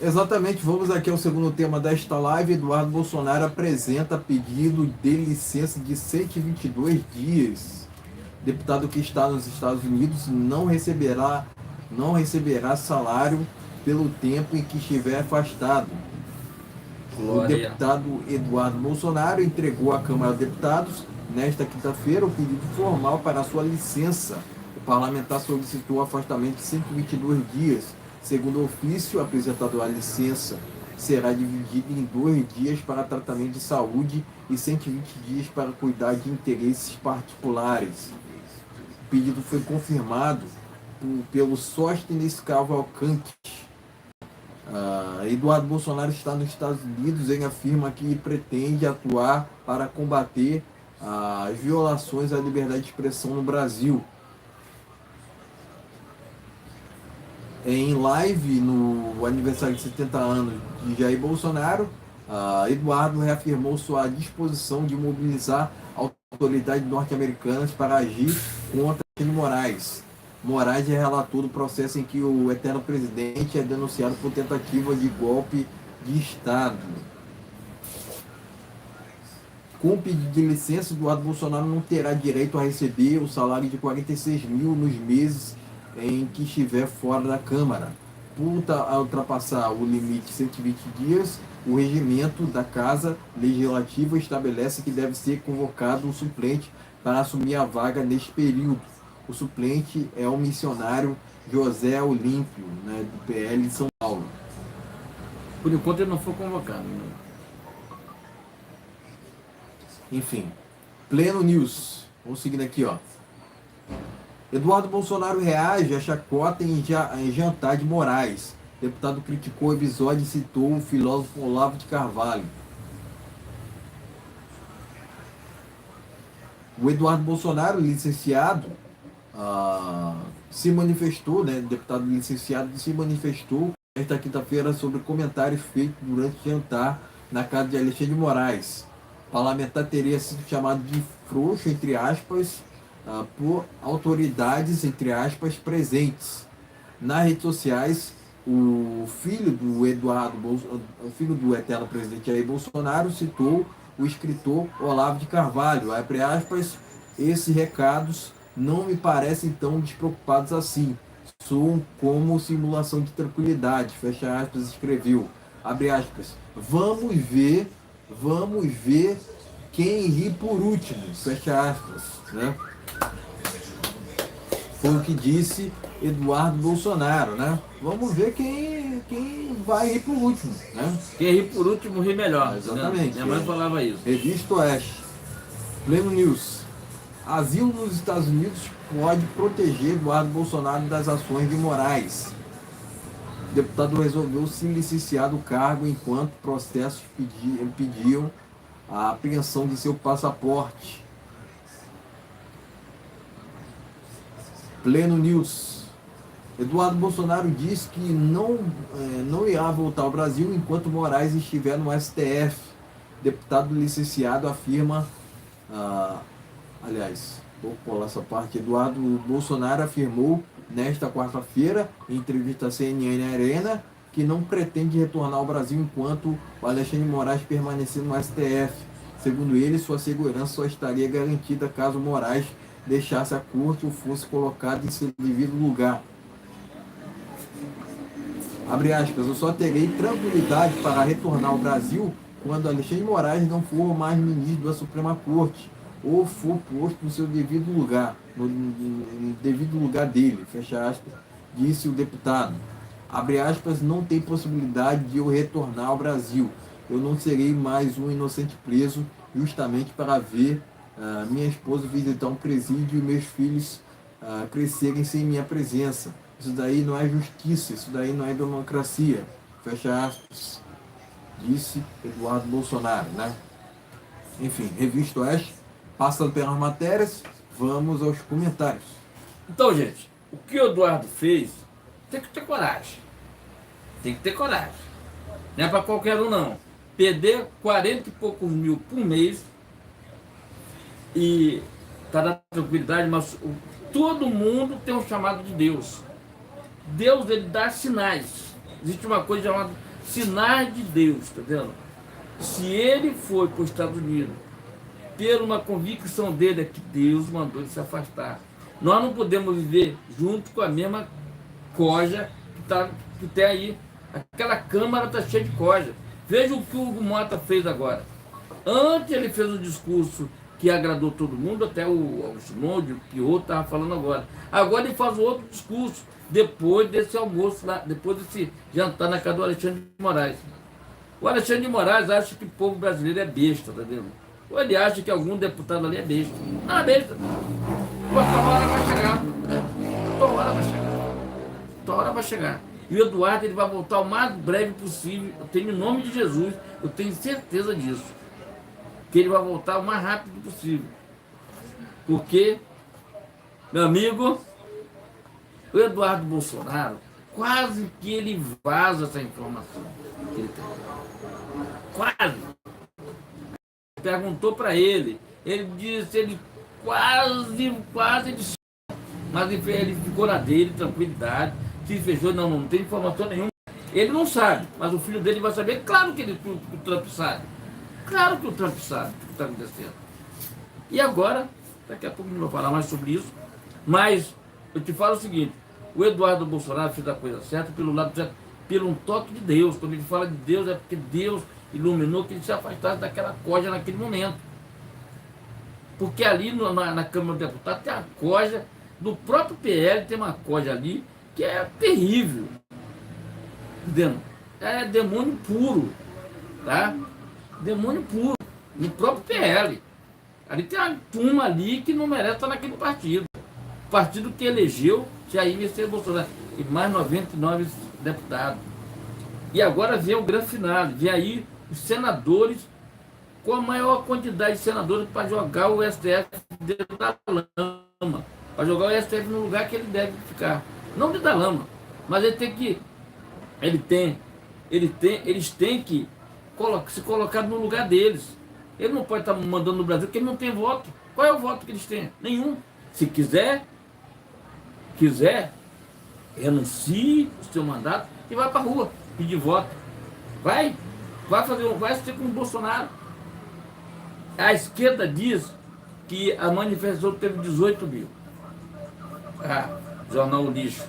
Speaker 2: Exatamente, vamos aqui ao segundo tema desta live. Eduardo Bolsonaro apresenta pedido de licença de 122 dias. Deputado que está nos Estados Unidos não receberá salário pelo tempo em que estiver afastado. O deputado Eduardo Bolsonaro entregou à Câmara dos Deputados, nesta quinta-feira, o pedido formal para a sua licença. O parlamentar solicitou o afastamento de 122 dias. Segundo o ofício apresentado, a licença será dividida em 2 dias para tratamento de saúde e 120 dias para cuidar de interesses particulares. O pedido foi confirmado pelo Sóstenes Cavalcante. Eduardo Bolsonaro está nos Estados Unidos. Ele afirma que pretende atuar para combater as violações à liberdade de expressão no Brasil. Em live no aniversário de 70 anos de Jair Bolsonaro, Eduardo reafirmou sua disposição de mobilizar autoridades norte-americanas para agir contra Alexandre Moraes. Moraes é relator do processo em que o eterno presidente é denunciado por tentativa de golpe de Estado. Com o pedido de licença, Eduardo Bolsonaro não terá direito a receber o salário de 46 mil nos meses em que estiver fora da Câmara. Por ultrapassar o limite de 120 dias, o regimento da Casa Legislativa estabelece que deve ser convocado um suplente para assumir a vaga neste período. O suplente é um missionário José Olímpio, né, do PL de São Paulo.
Speaker 1: Por enquanto ele não foi convocado. Né?
Speaker 2: Enfim, Pleno News. Vamos seguindo aqui, ó. Eduardo Bolsonaro reage à chacota em jantar de Moraes. Deputado criticou o episódio e citou o filósofo Olavo de Carvalho. O Eduardo Bolsonaro, licenciado, se manifestou, né, deputado licenciado, se manifestou esta quinta-feira sobre comentários feitos durante o jantar na casa de Alexandre de Moraes. O parlamentar teria sido chamado de frouxo, entre aspas, por autoridades, entre aspas, presentes. Nas redes sociais, o filho do o filho do eterno presidente Jair Bolsonaro citou o escritor Olavo de Carvalho, abre aspas, esses recados não me parecem tão despreocupados assim, soam como simulação de tranquilidade, fecha aspas, escreveu, abre aspas, vamos ver quem ri por último, fecha aspas, né? Foi o que disse Eduardo Bolsonaro, né? Vamos ver quem vai rir por último, né?
Speaker 1: Quem ri por último ri melhor.
Speaker 2: Exatamente.
Speaker 1: Né? Minha mãe falava isso.
Speaker 2: Revista Oeste. Pleno News. Asilo nos Estados Unidos pode proteger Eduardo Bolsonaro das ações de Moraes. O deputado resolveu se licenciar do cargo enquanto processos pediam a apreensão de seu passaporte. Pleno News. Eduardo Bolsonaro disse que não irá voltar ao Brasil enquanto Moraes estiver no STF. Deputado licenciado afirma, vou pular essa parte, Eduardo Bolsonaro afirmou nesta quarta-feira, em entrevista à CNN Arena, que não pretende retornar ao Brasil enquanto o Alexandre de Moraes permanecer no STF. Segundo ele, sua segurança só estaria garantida caso Moraes deixasse a corte ou fosse colocado em seu devido lugar. Abre aspas, eu só terei tranquilidade para retornar ao Brasil quando Alexandre de Moraes não for mais ministro da Suprema Corte ou for posto no seu devido lugar, no devido lugar dele, fecha aspas, disse o deputado. Abre aspas, não tem possibilidade de eu retornar ao Brasil. Eu não serei mais um inocente preso justamente para ver minha esposa visitar um presídio e meus filhos crescerem sem minha presença. Isso daí não é justiça, isso daí não é democracia. Fecha aspas. Disse Eduardo Bolsonaro, né? Enfim, Revista Oeste, passando pelas matérias, vamos aos comentários.
Speaker 1: Então, gente, o que o Eduardo fez, tem que ter coragem. Tem que ter coragem. Não é para qualquer um, não. Perder 40 e poucos mil por mês e tá na tranquilidade, mas todo mundo tem um chamado de Deus. Deus, ele dá sinais. Existe uma coisa chamada sinais de Deus, tá vendo? Se ele foi para os Estados Unidos, ter uma convicção dele é que Deus mandou ele se afastar. Nós não podemos viver junto com a mesma coja que tem aí. Aquela Câmara está cheia de coja. Veja o que o Hugo Mota fez agora. Antes ele fez um discurso que agradou todo mundo, até o Alcimond, o Piotr estava falando agora. Agora ele faz outro discurso, depois desse almoço lá, depois desse jantar na casa do Alexandre de Moraes. O Alexandre de Moraes acha que o povo brasileiro é besta, tá vendo? Ou ele acha que algum deputado ali é besta. Não é besta. Tua hora vai chegar. Tua hora vai chegar. Tua hora vai chegar. E o Eduardo, ele vai voltar o mais breve possível. Eu tenho, em nome de Jesus, eu tenho certeza disso. Que ele vai voltar o mais rápido possível. Porque, meu amigo, o Eduardo Bolsonaro, quase que ele vaza essa informação que ele tem. Quase. Perguntou para ele disse, ele quase, mas ele ficou na dele, tranquilidade, se fechou, não tem informação nenhuma. Ele não sabe, mas o filho dele vai saber, claro que o Trump sabe. Claro que o Trump sabe o que está acontecendo. E agora, daqui a pouco não vou falar mais sobre isso, mas eu te falo o seguinte, o Eduardo Bolsonaro fez a coisa certa pelo lado certo, pelo um toque de Deus. Quando ele fala de Deus, é porque Deus iluminou que ele se afastasse daquela coja naquele momento. Porque ali na Câmara dos Deputados tem a coja, do próprio PL tem uma coja ali, que é terrível. Entendeu? É demônio puro, tá? Demônio puro, no próprio PL. Ali tem uma turma ali que não merece estar naquele partido. O partido que elegeu Jair Messias Bolsonaro e mais 99 deputados. E agora vem o grande final, vem aí os senadores com a maior quantidade de senadores para jogar o STF dentro da lama, para jogar o STF no lugar que ele deve ficar. Não dentro da lama, mas ele tem que, eles têm que se colocar no lugar deles. Ele não pode estar mandando no Brasil porque ele não tem voto. Qual é o voto que eles têm? Nenhum. Se quiser, renuncie o seu mandato e vai para a rua pedir voto. Vai ser como o Bolsonaro. A esquerda diz que a manifestação teve 18 mil. Jornal O Lixo.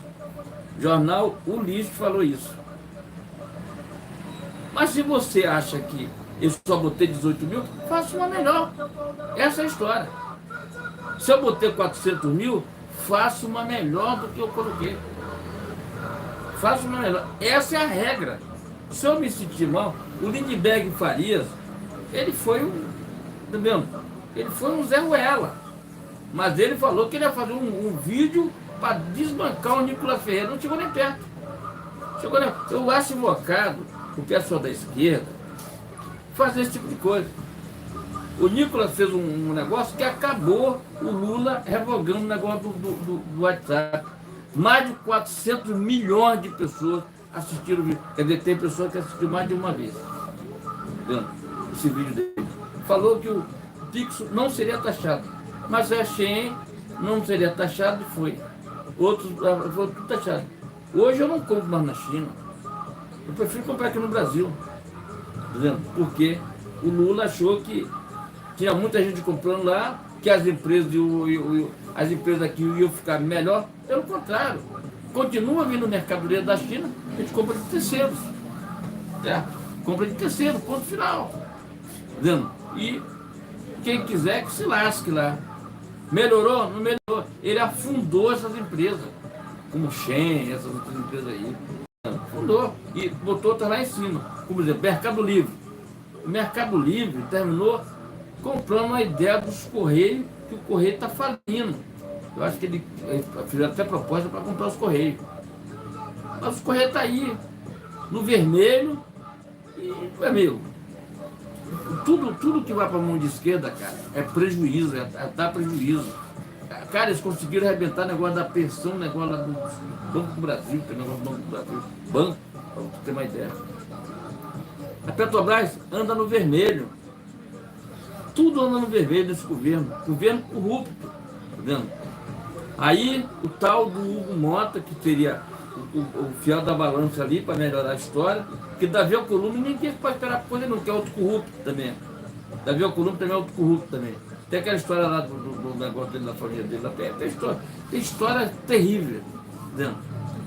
Speaker 1: Jornal O Lixo falou isso. Mas se você acha que eu só botei 18 mil, faça uma melhor. Essa é a história. Se eu botei 400 mil, faça uma melhor do que eu coloquei. Faça uma melhor. Essa é a regra. Se eu me sentir mal, o Lindbergh Farias, ele foi um Zé Ruela. Mas ele falou que ele ia fazer um vídeo para desbancar o Nicolas Ferreira. Não chegou nem perto. Eu acho invocado o pessoal da esquerda fazer esse tipo de coisa. O Nicolas fez um negócio que acabou o Lula revogando o negócio do WhatsApp. Mais de 400 milhões de pessoas assistiram o vídeo. Quer dizer, tem pessoas que assistiram mais de uma vez. Entendeu? Esse vídeo dele. Falou que o Pix não seria taxado. Mas a Shein não seria taxado e foi. Outros foram tudo taxado. Hoje eu não compro mais na China. Eu prefiro comprar aqui no Brasil. Entendeu? Porque o Lula achou que tinha muita gente comprando lá, que as empresas aqui iam ficar melhor. Pelo contrário, continua vindo mercadoria da China, a gente compra de terceiros. Compra de terceiro, ponto final. Entendeu? E quem quiser que se lasque lá. Melhorou? Não melhorou. Ele afundou essas empresas, como Shein, essas outras empresas aí. Fundou e botou outra lá em cima. Como dizer, Mercado Livre. O Mercado Livre terminou comprando a ideia dos Correios, que o Correio está falindo. Eu acho que ele fez até proposta para comprar os Correios. Mas os Correios estão aí, no vermelho, e, meu amigo, tudo que vai para a mão de esquerda, cara, é prejuízo, dá prejuízo. Cara, eles conseguiram arrebentar o negócio da pensão, o negócio lá do Banco do Brasil, tem negócio do Banco do Brasil, banco, para você ter uma ideia. A Petrobras anda no vermelho. Tudo anda no vermelho desse governo. Governo corrupto, tá vendo? Aí o tal do Hugo Mota, que seria o fiel da balança ali para melhorar a história, que Davi Alcolumbre ninguém pode esperar coisa não, que é outro corrupto também. Davi Alcolumbre também é outro corrupto também. Tem aquela história lá do negócio dele, da família dele, lá tem história terrível. Entendeu?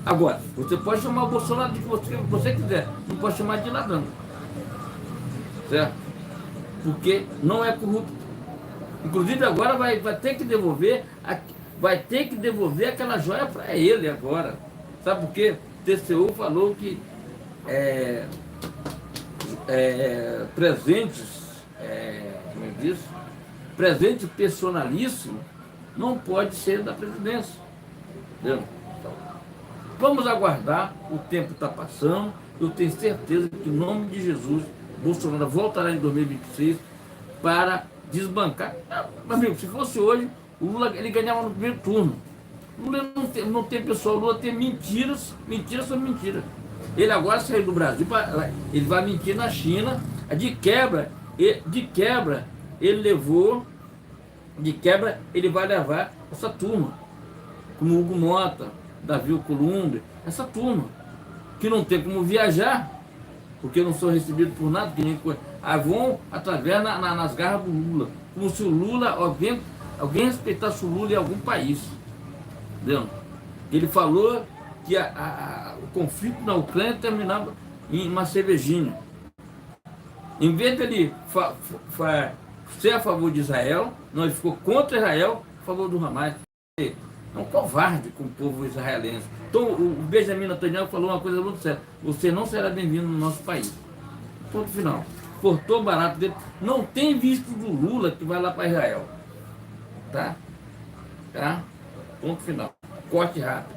Speaker 1: Agora, você pode chamar o Bolsonaro de que você quiser, não pode chamar de ladrão. Certo? Porque não é corrupto. Inclusive agora vai ter que devolver aquela joia para ele agora. Sabe por quê? O TCU falou que presentes, como eu disse, presente personalíssimo não pode ser da presidência. Entendeu? Então, vamos aguardar, o tempo está passando, eu tenho certeza que, em nome de Jesus, Bolsonaro voltará em 2026 para desbancar. Mas, amigo, se fosse hoje, o Lula ele ganhava no primeiro turno. O Lula não tem pessoal, o Lula tem mentiras sobre mentiras. Ele agora saiu do Brasil, ele vai mentir na China. De quebra, ele vai levar essa turma, como Hugo Mota, Davi Alcolumbre, essa turma, que não tem como viajar, porque não são recebidos por nada, que nem coisa. Aí vão através nas garras do Lula, como se o Lula, alguém respeitasse o Lula em algum país. Entendeu? Ele falou que o conflito na Ucrânia terminava em uma cervejinha. Em vez de ele ser a favor de Israel, não, ele ficou contra Israel, a favor do Hamas. É um covarde com o povo israelense. Então o Benjamin Netanyahu falou uma coisa muito séria: você não será bem-vindo no nosso país. Ponto final. Cortou o barato dele. Não tem visto do Lula que vai lá para Israel. Tá? Tá? Ponto final. Corte rápido.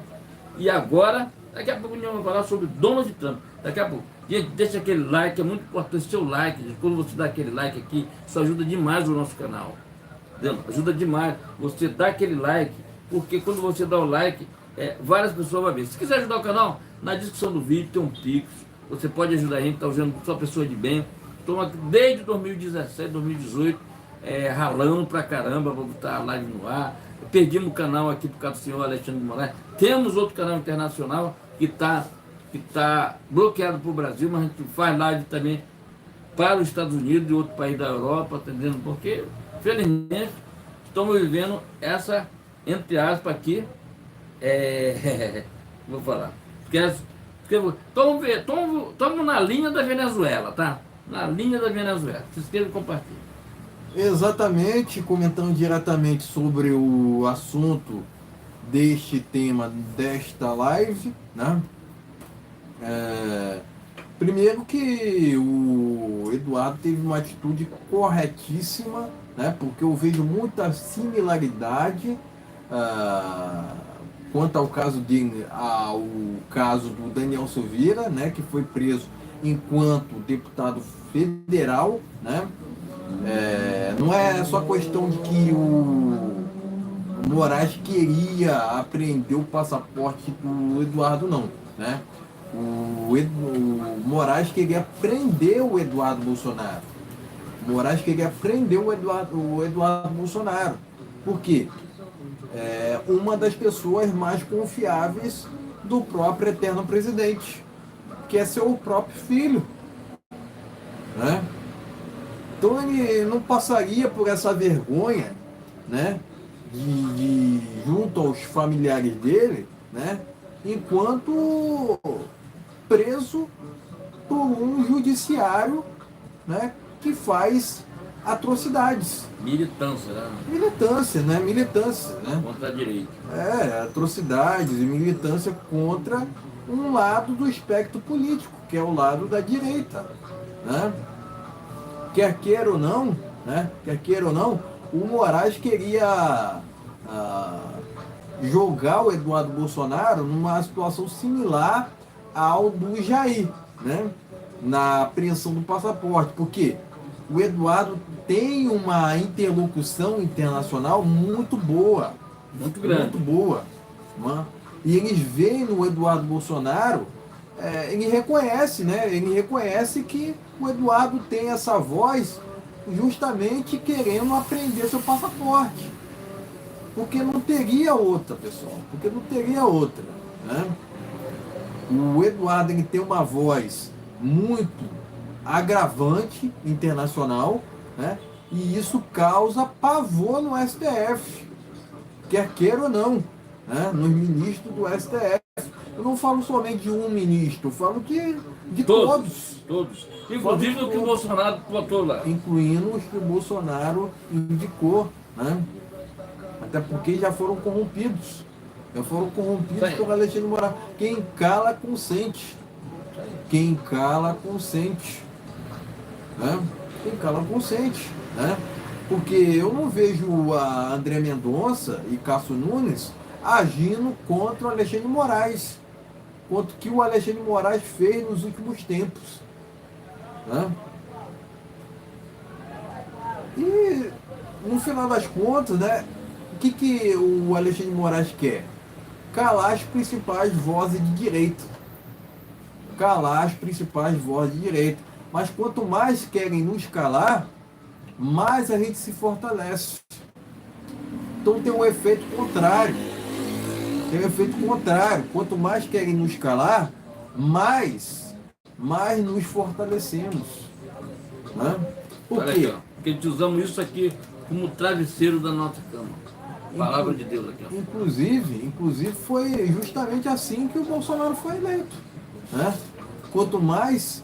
Speaker 1: E agora, daqui a pouco a gente vai falar sobre Donald Trump. Daqui a pouco. Gente, deixa aquele like, é muito importante seu like. Gente. Quando você dá aquele like aqui, isso ajuda demais o nosso canal. Entendeu? Ajuda demais você dar aquele like, porque quando você dá o like, várias pessoas vão ver. Se quiser ajudar o canal, na descrição do vídeo tem um Pix. Você pode ajudar a gente, está usando só pessoa de bem. Estou desde 2017, 2018, ralando pra caramba para botar a live no ar. Perdemos o canal aqui por causa do senhor Alexandre de Moraes. Temos outro canal internacional que tá bloqueado para o Brasil, mas a gente faz live também para os Estados Unidos e outro país da Europa, entendendo? Porque, felizmente, estamos vivendo essa, entre aspas, aqui, vou falar. Estamos na linha da Venezuela, tá? Na linha da Venezuela. Se inscreva e compartilhe.
Speaker 2: Exatamente, comentando diretamente sobre o assunto deste tema desta live, né? Primeiro que o Eduardo teve uma atitude corretíssima, né? Porque eu vejo muita similaridade quanto ao caso do Daniel Silveira, né? Que foi preso enquanto deputado federal, né? Não é só questão de que o Moraes queria apreender o passaporte do Eduardo, não, né? O Moraes queria prender o Eduardo Bolsonaro. O Moraes queria prender o Eduardo Bolsonaro. Por quê? Uma das pessoas mais confiáveis do próprio eterno presidente, que é seu próprio filho, né? Então ele não passaria por essa vergonha, né, de junto aos familiares dele, né, enquanto preso por um judiciário, né, que faz atrocidades.
Speaker 1: Militância, né?
Speaker 2: Militância, né?
Speaker 1: Contra a direita.
Speaker 2: Atrocidades e militância contra um lado do espectro político, que é o lado da direita, né? Quer queira ou não, né? O Moraes queria jogar o Eduardo Bolsonaro numa situação similar ao do Jair, né? Na apreensão do passaporte, porque o Eduardo tem uma interlocução internacional muito boa,
Speaker 1: muito grande,
Speaker 2: muito boa, né? E eles veem no Eduardo Bolsonaro, ele reconhece, né? Ele reconhece que o Eduardo tem essa voz justamente querendo aprender seu passaporte. Porque não teria outra, pessoal. Porque não teria outra, né? O Eduardo, ele tem uma voz muito agravante internacional, né? E isso causa pavor no STF. Quer queira ou não, né? Nos ministros do STF. Eu não falo somente de um ministro, eu falo de todos.
Speaker 1: Todos. Inclusive o que o Bolsonaro botou lá.
Speaker 2: Incluindo os que o Bolsonaro indicou, né? Até porque já foram corrompidos. Já foram corrompidos pelo Alexandre de Moraes. Quem cala, consente. Quem cala, consente. Né? Quem cala, consente. Né? Porque eu não vejo a André Mendonça e Cássio Nunes agindo contra o Alexandre de Moraes. Quanto que o Alexandre de Moraes fez nos últimos tempos. Né? E, no final das contas, né, o que o Alexandre de Moraes quer? Calar as principais vozes de direita. Calar as principais vozes de direita. Mas quanto mais querem nos calar, mais a gente se fortalece. Então tem um efeito contrário. Tem um efeito contrário. Quanto mais querem nos calar, mais nos fortalecemos. Né? Por quê?
Speaker 1: Aqui, porque usamos isso aqui como travesseiro da nossa cama. Palavra de Deus aqui. Ó.
Speaker 2: Inclusive foi justamente assim que o Bolsonaro foi eleito. Né? Quanto mais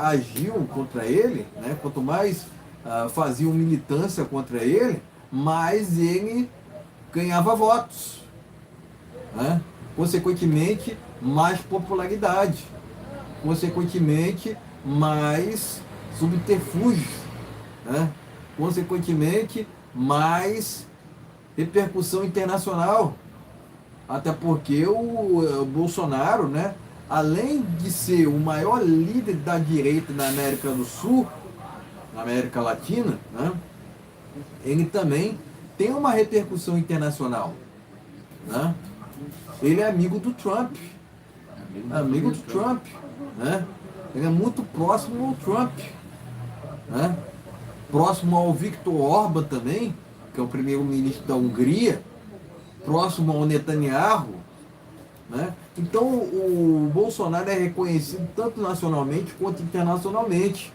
Speaker 2: agiam contra ele, né? Quanto mais faziam militância contra ele, mais ele ganhava votos, né? Consequentemente, mais popularidade, consequentemente, mais subterfúgios, né? Consequentemente, mais repercussão internacional. Até porque o Bolsonaro, né, além de ser o maior líder da direita na América do Sul, na América Latina, né, ele também tem uma repercussão internacional, né? Ele é amigo do Trump, amigo do Trump, né? Ele é muito próximo ao Trump, né? Próximo ao Viktor Orbán também, que é o primeiro-ministro da Hungria, próximo ao Netanyahu, né? Então o Bolsonaro é reconhecido tanto nacionalmente quanto internacionalmente.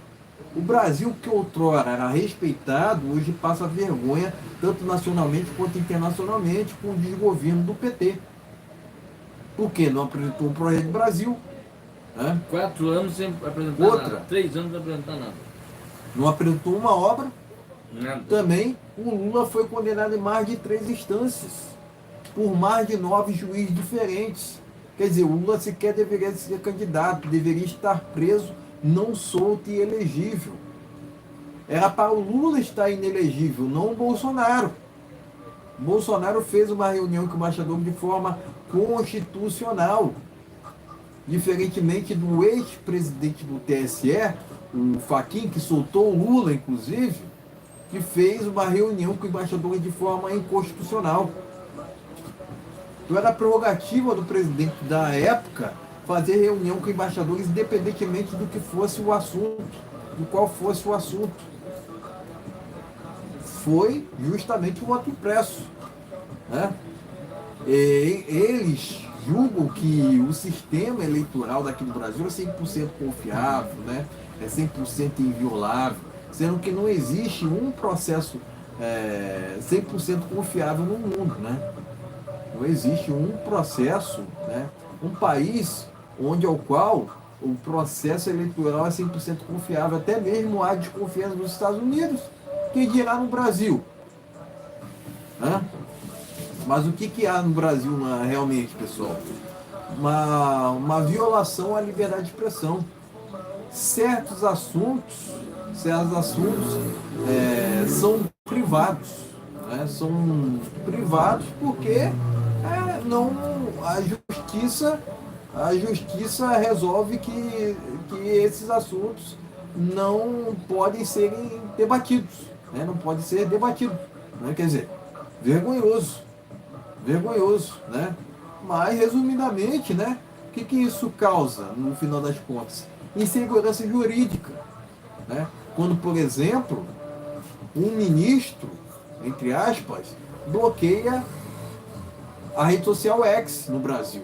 Speaker 2: O Brasil, que outrora era respeitado, hoje passa vergonha tanto nacionalmente quanto internacionalmente com o desgoverno do PT. Por quê? Não apresentou o Projeto Brasil, né?
Speaker 1: 4 anos sem apresentar
Speaker 2: Outra.
Speaker 1: nada. 3 anos sem apresentar nada.
Speaker 2: Não apresentou uma obra.
Speaker 1: Nada.
Speaker 2: Também o Lula foi condenado em mais de 3 instâncias, por mais de 9 juízes diferentes. Quer dizer, o Lula sequer deveria ser candidato, deveria estar preso, não solto e elegível. Era para o Lula estar inelegível, não o Bolsonaro. O Bolsonaro fez uma reunião com o embaixador de forma constitucional. Diferentemente do ex-presidente do TSE, o Fachin, que soltou o Lula, inclusive, que fez uma reunião com o embaixador de forma inconstitucional. Então era prerrogativa do presidente da época fazer reunião com embaixadores independentemente do que fosse o assunto, do qual fosse o assunto. Foi justamente o voto impresso, né? E eles julgam que o sistema eleitoral daqui do Brasil é 100% confiável, né? É 100% inviolável, sendo que não existe um processo 100% confiável no mundo, né? Não existe um processo, né? Um país onde ao qual o processo eleitoral é 100% confiável, até mesmo há desconfiança dos Estados Unidos, quem dirá no Brasil, né? Mas o que há no Brasil realmente, pessoal? Uma violação à liberdade de expressão. Certos assuntos são privados, né? São privados porque não, a justiça resolve que esses assuntos não podem serem debatidos, né? Não pode ser debatido, né? Quer dizer, vergonhoso, né? Mas resumidamente, né? O que isso causa no final das contas? Insegurança jurídica, né? Quando, por exemplo, um ministro, entre aspas, bloqueia a rede social X no Brasil,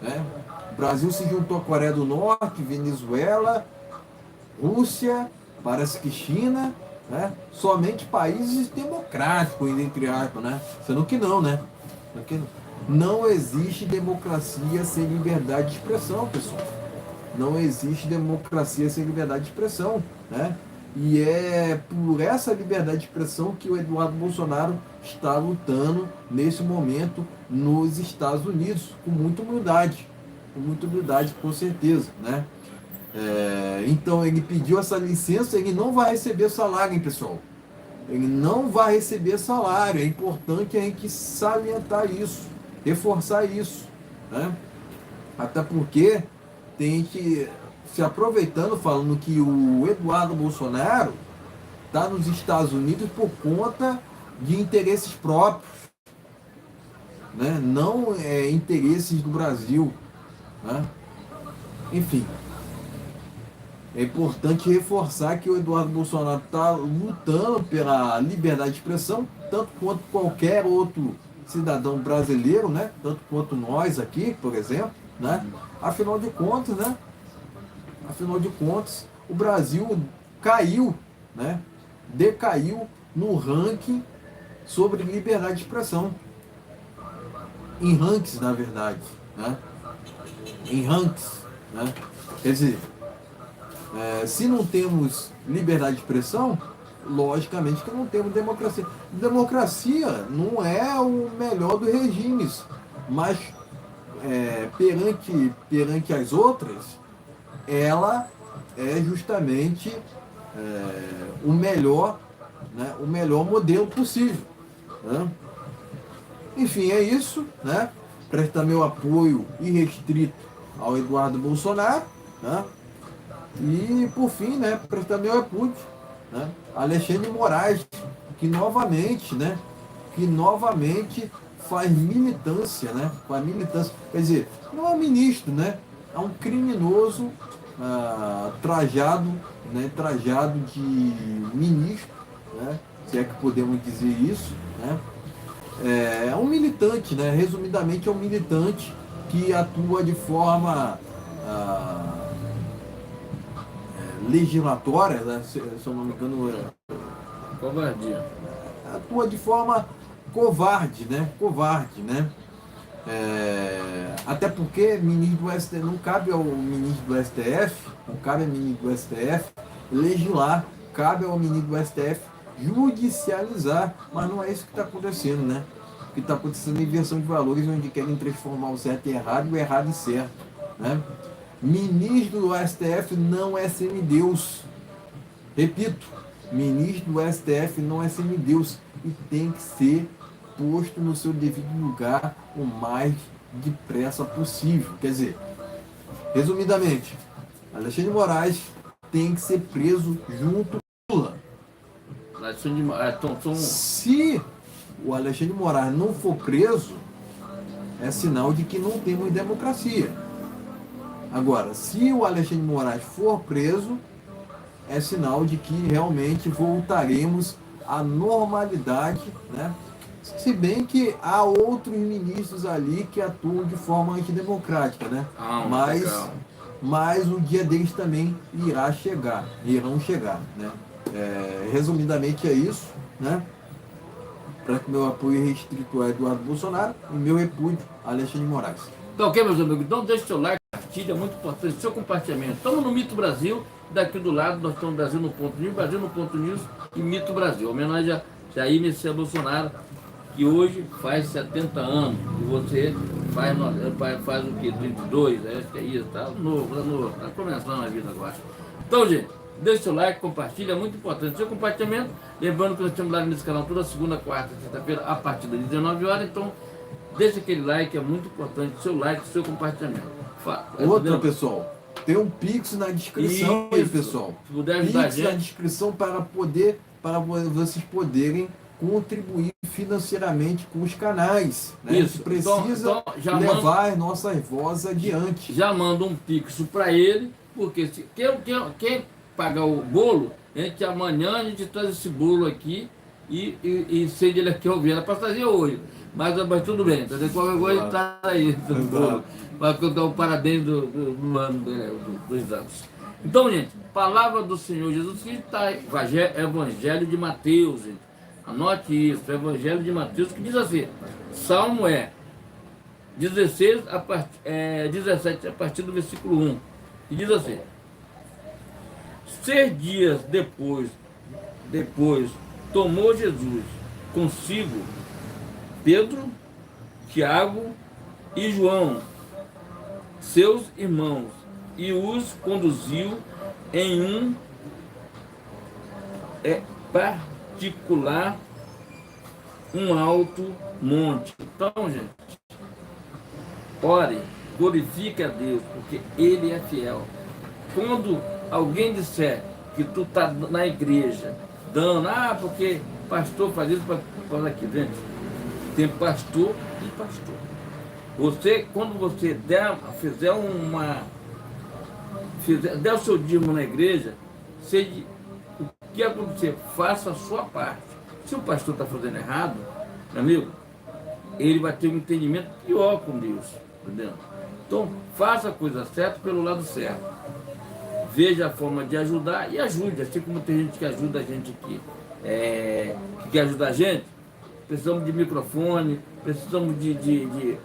Speaker 2: né? O Brasil se juntou à Coreia do Norte, Venezuela, Rússia, parece que China, né? Somente países democráticos, entre aspas, né? Sendo que não, né? Não existe democracia sem liberdade de expressão, pessoal. Não existe democracia sem liberdade de expressão, né? E é por essa liberdade de expressão que o Eduardo Bolsonaro está lutando nesse momento nos Estados Unidos, com muita humildade, com certeza, né? Então ele pediu essa licença, ele não vai receber salário, hein, pessoal? Ele não vai receber salário. É importante a gente salientar isso, reforçar isso, né? Até porque tem que se aproveitando, falando que o Eduardo Bolsonaro está nos Estados Unidos por conta de interesses próprios, né? Não interesses do Brasil, né? Enfim, é importante reforçar que o Eduardo Bolsonaro está lutando pela liberdade de expressão, tanto quanto qualquer outro cidadão brasileiro, né? Tanto quanto nós aqui, por exemplo, né? Afinal de contas, né? O Brasil caiu, né? Decaiu no ranking sobre liberdade de expressão. Em rankings, na verdade, né? Em rankings, né? Quer dizer, se não temos liberdade de expressão, logicamente que não temos democracia. Democracia não é o melhor dos regimes, mas perante as outras, ela é justamente o melhor, né, o melhor modelo possível. Né? Enfim, é isso. Né? Prestar meu apoio irrestrito ao Eduardo Bolsonaro. Né? E, por fim, né, prestar meu repúdio, né, Alexandre de Moraes, que novamente faz militância, né? Faz militância. Quer dizer, não é um ministro, né? É um criminoso trajado, né? Trajado de ministro, né? Se é que podemos dizer isso, né? É um militante, né? Resumidamente, é um militante que atua de forma legislatória, né? Se eu não me engano,
Speaker 1: Covardia.
Speaker 2: atua de forma covarde, né? Covarde, né? Até porque ministro do STF, não cabe ao ministro do STF, não cabe ao ministro do STF legislar, cabe ao ministro do STF judicializar, mas não é isso que está acontecendo, né? O que está acontecendo é inversão de valores, onde querem transformar o certo em errado e o errado em certo, né? Ministro do STF não é semideus. Repito, ministro do STF não é semideus e tem que ser posto no seu devido lugar o mais depressa possível. Quer dizer, resumidamente, Alexandre de Moraes tem que ser preso junto com Lula. Se o Alexandre de Moraes não for preso, é sinal de que não temos democracia. Agora, se o Alexandre de Moraes for preso, é sinal de que realmente voltaremos à normalidade, né? Se bem que há outros ministros ali que atuam de forma antidemocrática, né? Mas o dia deles também irão chegar, né? Resumidamente é isso, né? Para que meu apoio restrito a Eduardo Bolsonaro e meu repúdio a Alexandre de Moraes.
Speaker 1: Então, ok, meus amigos? Então, deixe seu like, compartilha, é muito importante, seu compartilhamento. Estamos no Mito Brasil, daqui do lado nós estamos no Brasil no Ponto News, Brasil no Ponto News e Mito Brasil. Homenagem a Jair Messias Bolsonaro, que hoje faz 70 anos, e você faz o quê? 32, acho que é isso, tá novo, tá começando a vida agora. Então, gente, deixe seu like, compartilha, é muito importante seu compartilhamento. Lembrando que nós estamos lá nesse canal toda segunda, quarta e sexta-feira, a partir das 19 horas, então deixa aquele like, é muito importante, seu like, seu compartilhamento.
Speaker 2: Outra, pessoal, tem um Pix na descrição aí, pessoal.
Speaker 1: Se puder ajudar
Speaker 2: Pix na descrição para vocês poderem contribuir financeiramente com os canais. Né?
Speaker 1: Isso.
Speaker 2: A gente precisa levar as nossas vozes adiante.
Speaker 1: Já manda um Pix para ele, porque quem pagar o bolo, amanhã a gente traz esse bolo aqui e sede ele aqui ouvir. Era para trazer hoje. Mas tudo bem, qualquer coisa está aí. Vai contar o parabéns do ano dos anos. Então, gente, palavra do Senhor Jesus Cristo está Evangelho de Mateus, gente. Anote isso, Evangelho de Mateus, que diz assim, Salmo 17, a partir do versículo 1, que diz assim: 6 dias depois tomou Jesus consigo Pedro, Tiago e João, seus irmãos, e os conduziu em um particular, um alto monte. Então, gente, ore, glorifique a Deus, porque Ele é fiel. Quando alguém disser que tu está na igreja dando, porque pastor faz isso, faz aquilo, gente, tem pastor e pastor. Quando você der o seu dízimo na igreja, o que acontecer, faça a sua parte. Se o pastor está fazendo errado, meu amigo, ele vai ter um entendimento pior com Deus, entendeu? Então, faça a coisa certa pelo lado certo. Veja a forma de ajudar e ajude, assim como tem gente que ajuda a gente aqui, que quer ajudar a gente. Precisamos de microfone, precisamos de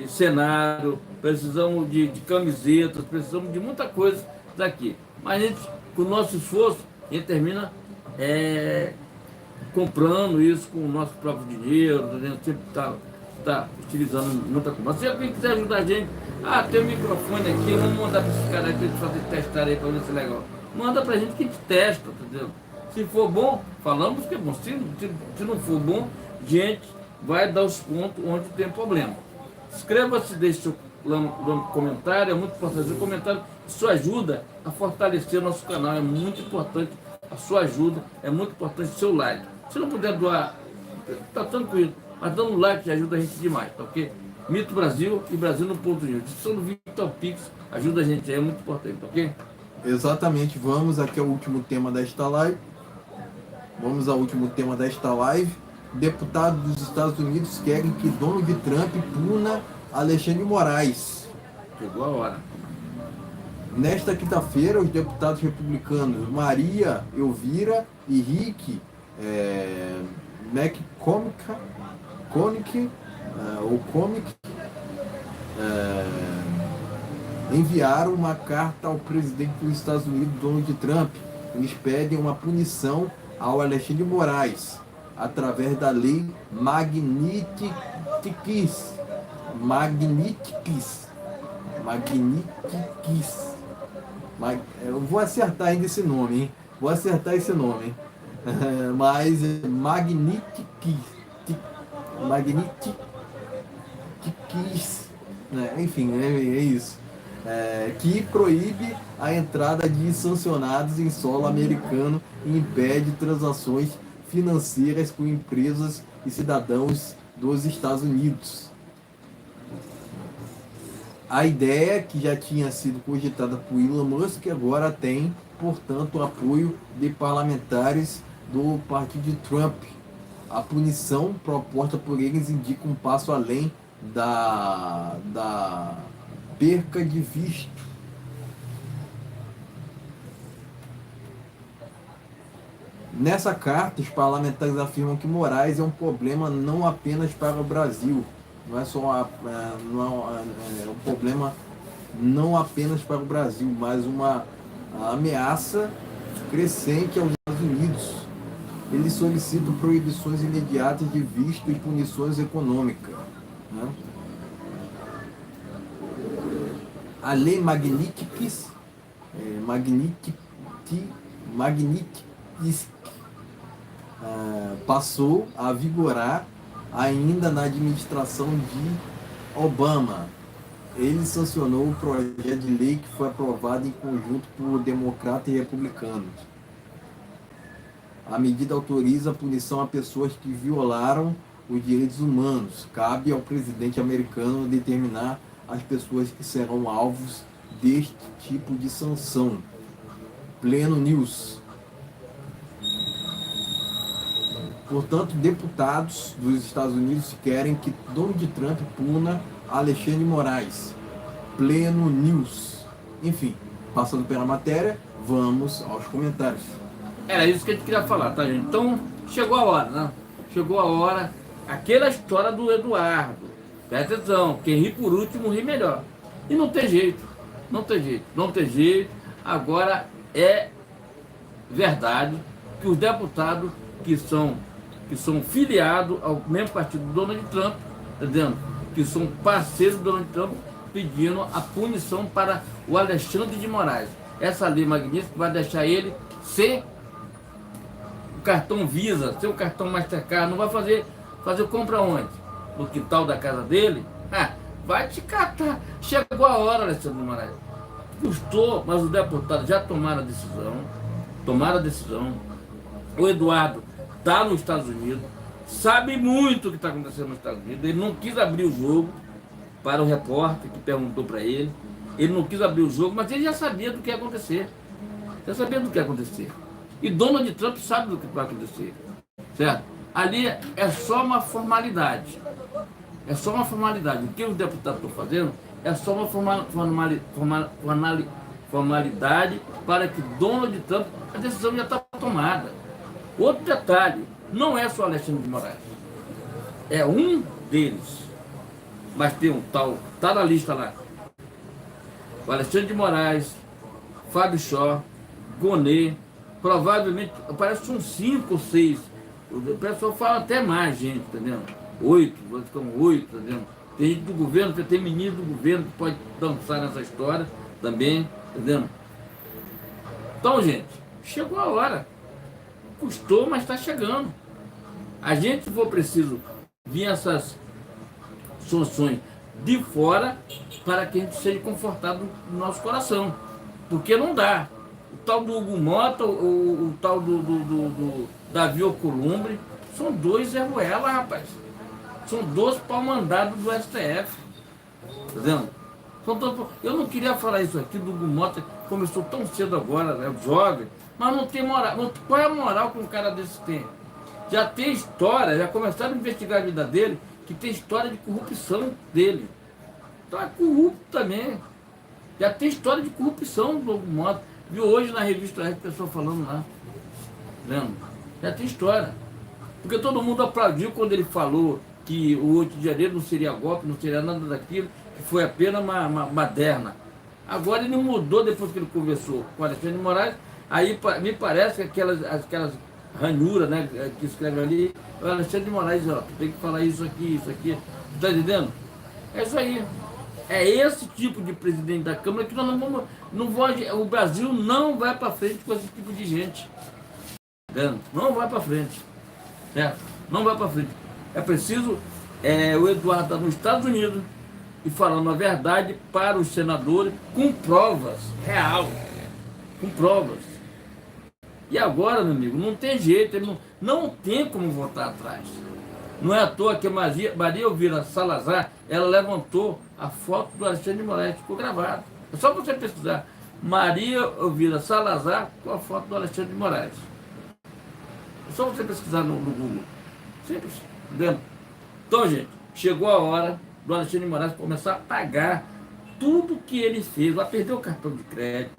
Speaker 1: cenário, precisamos de camisetas, precisamos de muita coisa daqui. Mas a gente, com o nosso esforço, a gente termina comprando isso com o nosso próprio dinheiro, a gente sempre está utilizando muita coisa. Se alguém quiser ajudar a gente, tem um microfone aqui, vamos mandar para esses caras aqui fazer testar aí para ver se é legal. Manda para a gente que a gente testa, entendeu? Se for bom, falamos que é bom. Se não for bom, gente vai dar os pontos onde tem problema. Inscreva-se, deixe seu comentário, é muito importante. O comentário, isso ajuda a fortalecer o nosso canal, é muito importante. A sua ajuda é muito importante, seu like. Se não puder doar, tá tranquilo, mas dando like já ajuda a gente demais, tá ok? Mito Brasil e Brasil no ponto de Descrição do Vitor Pix ajuda a gente, é muito importante, tá ok?
Speaker 2: Exatamente, vamos aqui ao último tema desta live. Vamos ao último tema desta live. Deputados dos Estados Unidos querem que Donald Trump puna Alexandre Moraes.
Speaker 1: Chegou a hora.
Speaker 2: Nesta quinta-feira, os deputados republicanos Maria Elvira e Rick McCormick enviaram uma carta ao presidente dos Estados Unidos, Donald Trump. Eles pedem uma punição ao Alexandre Moraes através da lei Magnitsky. Eu vou acertar ainda esse nome, hein? Mas Magnitsky, né? Enfim, é isso. Que proíbe a entrada de sancionados em solo americano e impede transações financeiras com empresas e cidadãos dos Estados Unidos. A ideia, que já tinha sido cogitada por Elon Musk, agora tem, portanto, o apoio de parlamentares do partido de Trump. A punição proposta por eles indica um passo além da perca de visto. Nessa carta, os parlamentares afirmam que Moraes é um problema não apenas para o Brasil, não é um problema não apenas para o Brasil, mas uma ameaça crescente aos Estados Unidos. Eles solicitam proibições imediatas de visto e punições econômicas, né? A lei Magnitsky passou a vigorar ainda na administração de Obama. Ele sancionou o projeto de lei que foi aprovado em conjunto por democratas e republicanos. A medida autoriza a punição a pessoas que violaram os direitos humanos. Cabe ao presidente americano determinar as pessoas que serão alvos deste tipo de sanção. Pleno News. Portanto, deputados dos Estados Unidos querem que Donald Trump puna Alexandre Moraes. Pleno News. Enfim, passando pela matéria, vamos aos comentários.
Speaker 1: Era isso que a gente queria falar, tá, gente? Então, chegou a hora, né? Chegou a hora. Aquela história do Eduardo. Presta atenção, quem ri por último ri melhor. E não tem jeito. Agora é verdade que os deputados que são filiados ao mesmo partido do Donald Trump, entendendo? Que são parceiros do Donald Trump, pedindo a punição para o Alexandre de Moraes. Essa lei magnífica vai deixar ele sem o cartão Visa, sem o cartão Mastercard, não vai fazer compra onde? No quintal da casa dele? Vai te catar. Chegou a hora, Alexandre de Moraes. Custou, mas os deputados já tomaram a decisão. O Eduardo está nos Estados Unidos, sabe muito o que está acontecendo nos Estados Unidos. Ele não quis abrir o jogo para o repórter que perguntou para ele. Ele não quis abrir o jogo, mas ele já sabia do que ia acontecer. E Donald Trump sabe do que vai acontecer. Certo? Ali é só uma formalidade. O que os deputados estão fazendo é só uma formalidade para que Donald Trump, a decisão já está tomada. Outro detalhe, não é só Alexandre de Moraes. É um deles. Mas tem um tal, está na lista lá. O Alexandre de Moraes, Fábio Shor, Gonê, provavelmente, parece que são 5 ou 6. O pessoal fala até mais, gente, tá vendo? 8, vai ficar 8, tá vendo? Tem gente do governo, tem ministro do governo que pode dançar nessa história também, tá vendo? Então, gente, chegou a hora. Custou, mas está chegando. A gente, se for preciso, vir essas soluções de fora para que a gente seja confortado no nosso coração. Porque não dá. O tal do Hugo Mota, o tal do Davi Alcolumbre, são 2 Zé Ruela, rapaz. São 2 pau-mandados do STF. Tá vendo? Eu não queria falar isso aqui do Hugo Mota, começou tão cedo agora, né, jovem, mas não tem moral. Qual é a moral que um cara desse tem? Já tem história, já começaram a investigar a vida dele, que tem história de corrupção dele. Então é corrupto também. Já tem história de corrupção do Hugo Mota. Viu hoje na revista a pessoa falando lá. Vendo? Já tem história. Porque todo mundo aplaudiu quando ele falou que o 8 de janeiro não seria golpe, não seria nada daquilo, que foi apenas uma baderna. Agora ele mudou depois que ele conversou com o Alexandre de Moraes. Aí me parece que aquelas ranhuras, né, que escreve ali, o Alexandre de Moraes, ó, tem que falar isso aqui, tá entendendo? É isso aí. É esse tipo de presidente da Câmara que nós não vamos, o Brasil não vai para frente com esse tipo de gente. Entendeu? Não vai para frente. Certo? Não vai para frente. É preciso, o Eduardo está nos Estados Unidos e falando a verdade para os senadores com provas, real, com provas. E agora, meu amigo, não tem jeito, ele não tem como voltar atrás. Não é à toa que Maria Elvira Salazar, ela levantou a foto do Alexandre de Moraes, ficou gravado. É só você pesquisar. Maria Elvira Salazar com a foto do Alexandre de Moraes. É só você pesquisar no Google. Simples. Entendeu? Então, gente, chegou a hora do Alexandre de Moraes começar a pagar tudo que ele fez. Vai perder o cartão de crédito,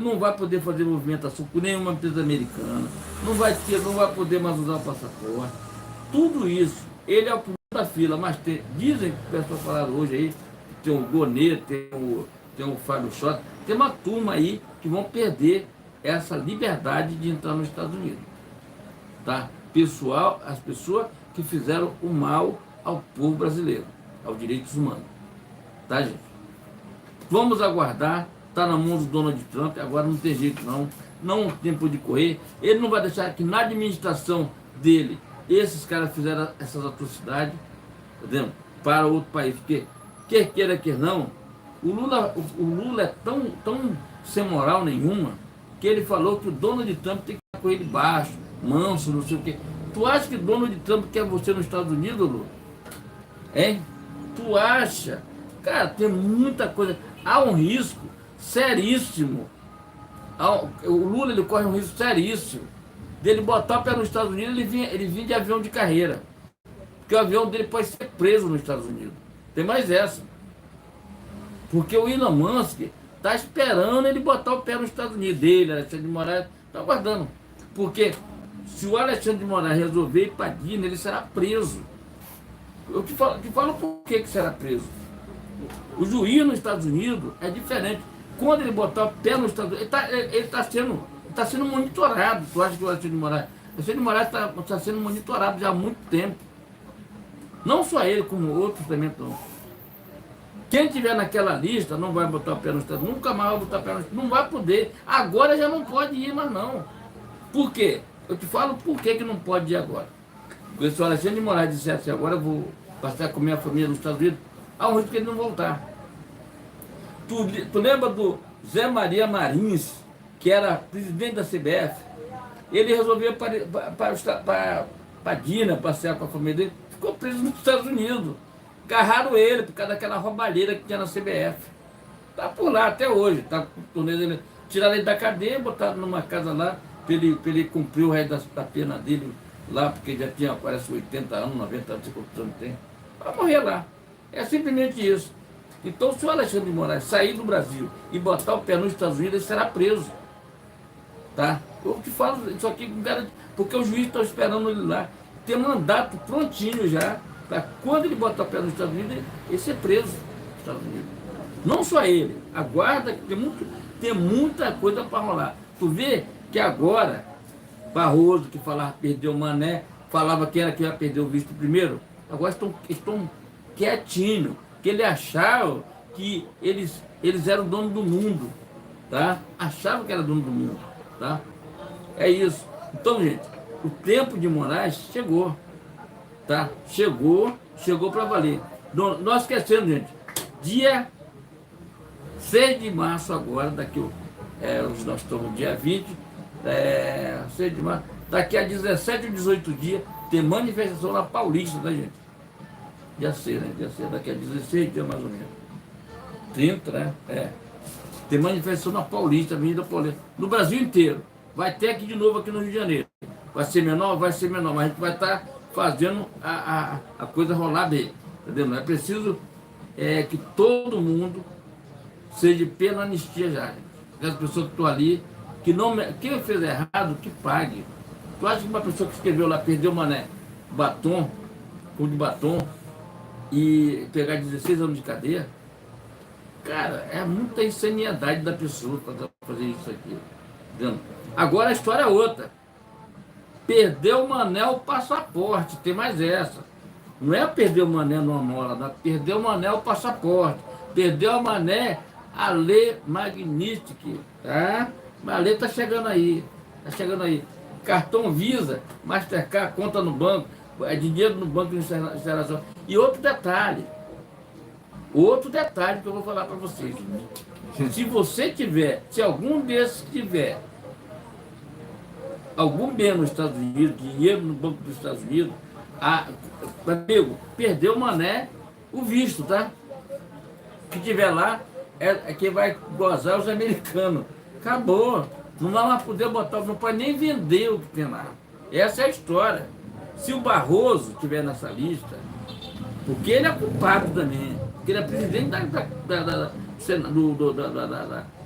Speaker 1: não vai poder fazer movimentação com nenhuma empresa americana, não vai poder mais usar o passaporte. Tudo isso, ele é o primeiro da fila, mas dizem que o pessoal falaram hoje aí, que tem o Gonê, tem o Fábio Xota, tem uma turma aí que vão perder essa liberdade de entrar nos Estados Unidos. Tá? As pessoas que fizeram o mal ao povo brasileiro, aos direitos humanos. Tá, gente? Vamos aguardar, tá na mão do Donald Trump, agora não tem jeito não tem tempo de correr, ele não vai deixar que na administração dele esses caras fizeram essas atrocidades, entendeu? Para outro país, porque quer queira, quer não, o Lula é tão sem moral nenhuma, que ele falou que o Donald Trump tem que ficar com ele baixo, manso, não sei o quê. Tu acha que Donald Trump quer você nos Estados Unidos, Lula? Hein? Tu acha? Cara, tem muita coisa. Há um risco seríssimo. O Lula, ele corre um risco seríssimo dele botar o pé nos Estados Unidos, ele vinha de avião de carreira. Porque o avião dele pode ser preso nos Estados Unidos. Tem mais essa. Porque o Elon Musk está esperando ele botar o pé nos Estados Unidos. Dele, Alexandre de Moraes, está aguardando. Porque se o Alexandre de Moraes resolver ir para a Disney, ele será preso. Eu te falo por que será preso. O juiz nos Estados Unidos é diferente. Quando ele botar o pé nos Estados Unidos, ele está sendo monitorado. Tu acha que o Alexandre de Moraes? O Alexandre de Moraes está sendo monitorado já há muito tempo. Não só ele, como outros também estão. Quem tiver naquela lista não vai botar o pé nos Estados Unidos, nunca mais vai botar o pé nos Estados Unidos, não vai poder. Agora já não pode ir mais não. Por quê? Eu te falo por que não pode ir agora. Porque se o Alexandre de Moraes dissesse agora eu vou passar com minha família nos Estados Unidos, há um risco que ele não voltar. Tu lembra do Zé Maria Marins, que era presidente da CBF? Ele resolveu para Dina, passear com a família dele, ficou preso nos Estados Unidos. Agarraram ele por causa daquela roubalheira que tinha na CBF. Está por lá até hoje. Tá, tiraram ele da cadeia, botaram numa casa lá, para ele cumprir o resto da pena dele lá, porque já tinha, parece, 80 anos, 90 anos, não sei quantos anos tem. Vai morrer lá. É simplesmente isso. Então, se o Alexandre de Moraes sair do Brasil e botar o pé nos Estados Unidos, ele será preso. Tá? Eu te falo isso aqui, porque o juiz está esperando ele lá. Tem mandato prontinho já, para quando ele botar o pé nos Estados Unidos, ele ser preso nos Estados Unidos. Não só ele, aguarda que tem muita coisa para rolar. Tu vê Que agora, Barroso, que falava que perdeu o Mané, falava que era que ia perder o visto primeiro, agora estão quietinhos, que ele achava que eles eram dono do mundo, tá? Achavam que era dono do mundo, tá? É isso. Então, gente, o tempo de Moraes chegou, tá? Chegou para valer. Nós esquecemos, gente, dia 6 de março agora, nós estamos no dia 20, 6 de março, daqui a 17 ou 18 dias, tem manifestação na Paulista, né, gente? Dia 6, né? Dia 6, daqui a 16 dias mais ou menos. 30, né? Tem manifestação na Paulista, Avenida Paulista, no Brasil inteiro. Vai ter aqui de novo aqui no Rio de Janeiro. Vai ser menor, mas a gente vai estar fazendo a coisa rolar bem. Entendeu? É preciso que todo mundo seja pela anistia já. Gente. As pessoas que estão ali, quem fez errado, que pague. Tu acha que uma pessoa que escreveu lá, perdeu Mané, batom, cor de batom, e pegar 16 anos de cadeia? Cara, é muita insanidade da pessoa para fazer isso aqui. Entendeu? Agora a história é outra. Perdeu o Mané o passaporte, tem mais essa. Não é perder o Mané numa mola, não. Perdeu o Mané o passaporte. Perdeu o Mané a lei Magnífica, tá? Mas a lei está chegando aí. Está chegando aí. Cartão Visa, Mastercard, conta no banco, dinheiro no banco de instalação. E outro detalhe que eu vou falar para vocês. Se você tiver, se algum desses tiver algum bem nos Estados Unidos, dinheiro no Banco dos Estados Unidos, amigo, perdeu o Mané, o visto, tá? Que tiver lá, quem vai gozar os americanos. Acabou. Não vai mais poder botar, não pode nem vender o que tem lá. Essa é a história. Se o Barroso estiver nessa lista, porque ele é culpado também, porque ele é presidente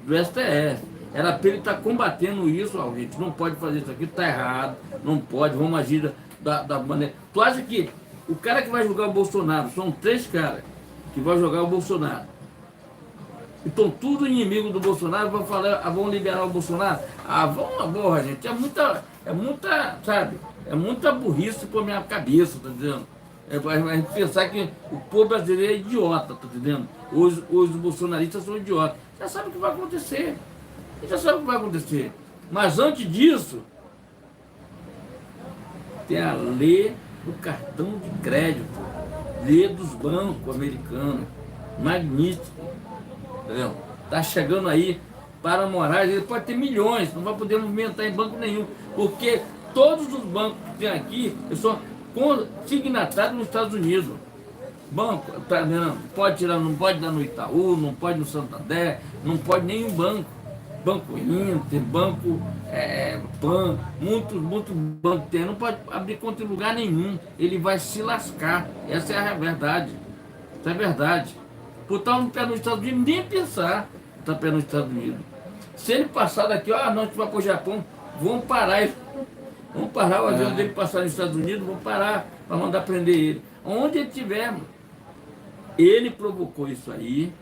Speaker 1: do STF. Era para ele estar combatendo isso, gente. Não pode fazer isso aqui, está errado, não pode, vamos agir da maneira. Tu acha que o cara que vai julgar o Bolsonaro, são 3 caras que vão jogar o Bolsonaro. Então tudo inimigo do Bolsonaro, vão liberar o Bolsonaro. Porra, gente, é muita, sabe? É muita burrice por minha cabeça, tá entendendo? A gente pensar que o povo brasileiro é idiota, tá entendendo? Hoje os bolsonaristas são idiotas. Já sabe o que vai acontecer. Já sabe o que vai acontecer. Mas antes disso, tem a lei do cartão de crédito, lei dos bancos americanos, magnífico. Entendeu? Tá chegando aí para Moraes, ele pode ter milhões, não vai poder movimentar em banco nenhum, porque todos os bancos que tem aqui são signatários nos Estados Unidos. Banco, tá vendo? Não pode dar no Itaú, não pode no Santander, não pode nenhum banco. Banco Inter, Banco PAN, muitos bancos tem, não pode abrir conta em lugar nenhum, ele vai se lascar. Essa é a verdade. Essa é a verdade. Por estar no pé nos Estados Unidos, nem pensar estar pé nos Estados Unidos. Se ele passar daqui, nós vai para o Japão, vamos parar o avião dele passar nos Estados Unidos, vamos parar para mandar prender ele. Onde ele estiver, ele provocou isso aí,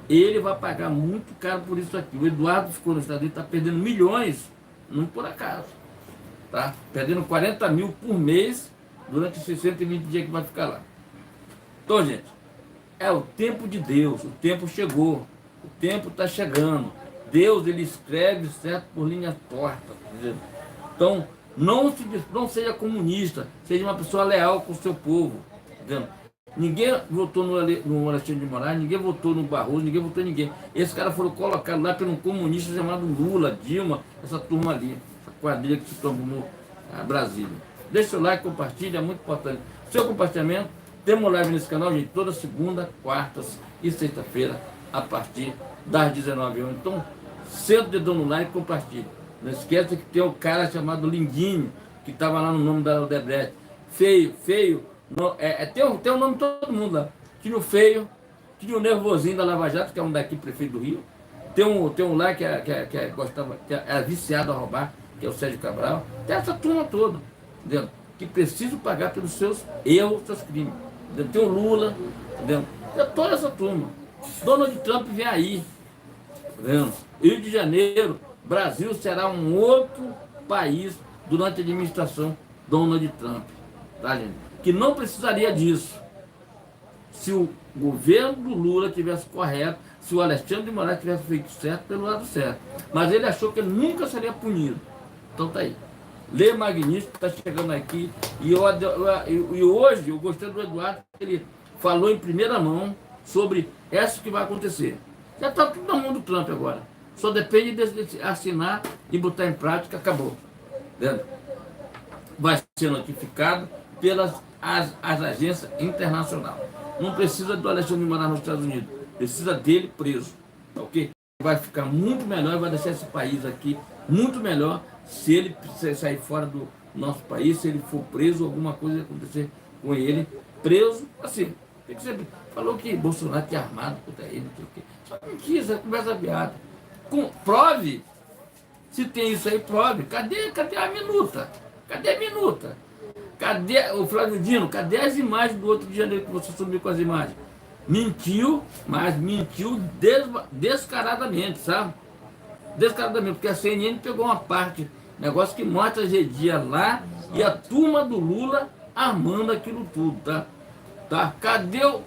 Speaker 1: ele vai pagar muito caro por isso aqui. O Eduardo ficou nos Estados Unidos, está perdendo milhões, não por acaso. Tá? Perdendo 40 mil por mês durante esses 120 dias que vai ficar lá. Então, gente, é o tempo de Deus, o tempo chegou, o tempo está chegando. Deus, ele escreve certo por linhas tortas. Tá? Então, não seja comunista, seja uma pessoa leal com o seu povo. Tá? Ninguém votou no Alexandre de Moraes, ninguém votou no Barroso, ninguém votou em ninguém. Esses caras foram colocados lá por um comunista chamado Lula, Dilma, essa turma ali, essa quadrilha que se tornou a Brasília. Deixa o like, compartilha, é muito importante. Seu compartilhamento, temos live nesse canal, gente, toda segunda, quartas e sexta-feira, a partir das 19h. Então, senta o dedão no like e compartilha. Não esqueça que tem o cara chamado Lindinho, que estava lá no nome da Odebrecht. Feio. Tem o nome de todo mundo lá. Tinha o Feio, tinha o Nervosinho da Lava Jato, que é um daqui, prefeito do Rio. Tem um lá que é viciado a roubar, que é o Sérgio Cabral. Tem essa turma toda, entendeu? Que precisa pagar pelos seus erros, seus crimes. Entendeu? Tem o Lula, entendeu? Tem toda essa turma. Donald Trump vem aí, entendeu? Rio de Janeiro, O Brasil será um outro país durante a administração Donald Trump, tá, gente? Que não precisaria disso se o governo do Lula tivesse correto, se o Alexandre de Moraes tivesse feito certo pelo lado certo. Mas ele achou que ele nunca seria punido. Então tá aí. Lê Magnífico, está chegando aqui. E hoje eu gostei do Eduardo, que ele falou em primeira mão sobre isso que vai acontecer. Já está tudo na mão do Trump agora. Só depende de assinar e botar em prática, acabou. Entendeu? Vai ser notificado pelas as agências internacionais. Não precisa do Alexandre de Moraes nos Estados Unidos. Precisa dele preso. Ok? Vai ficar muito melhor, vai deixar esse país aqui muito melhor se ele sair fora do nosso país, se ele for preso, alguma coisa acontecer com ele. Preso, assim, tem que ser. Falou que Bolsonaro tinha armado contra ele, não sei o quê. Só mentira, conversa viada. Prove. Se tem isso aí, prove. Cadê a minuta? Cadê a minuta? Cadê o Flávio Dino? Cadê as imagens do outro de janeiro que você sumiu com as imagens? Mentiu, mas mentiu descaradamente, sabe? Descaradamente, porque a CNN pegou uma parte, negócio que mostra as dias lá e a turma do Lula armando aquilo tudo, tá? Tá? Cadê o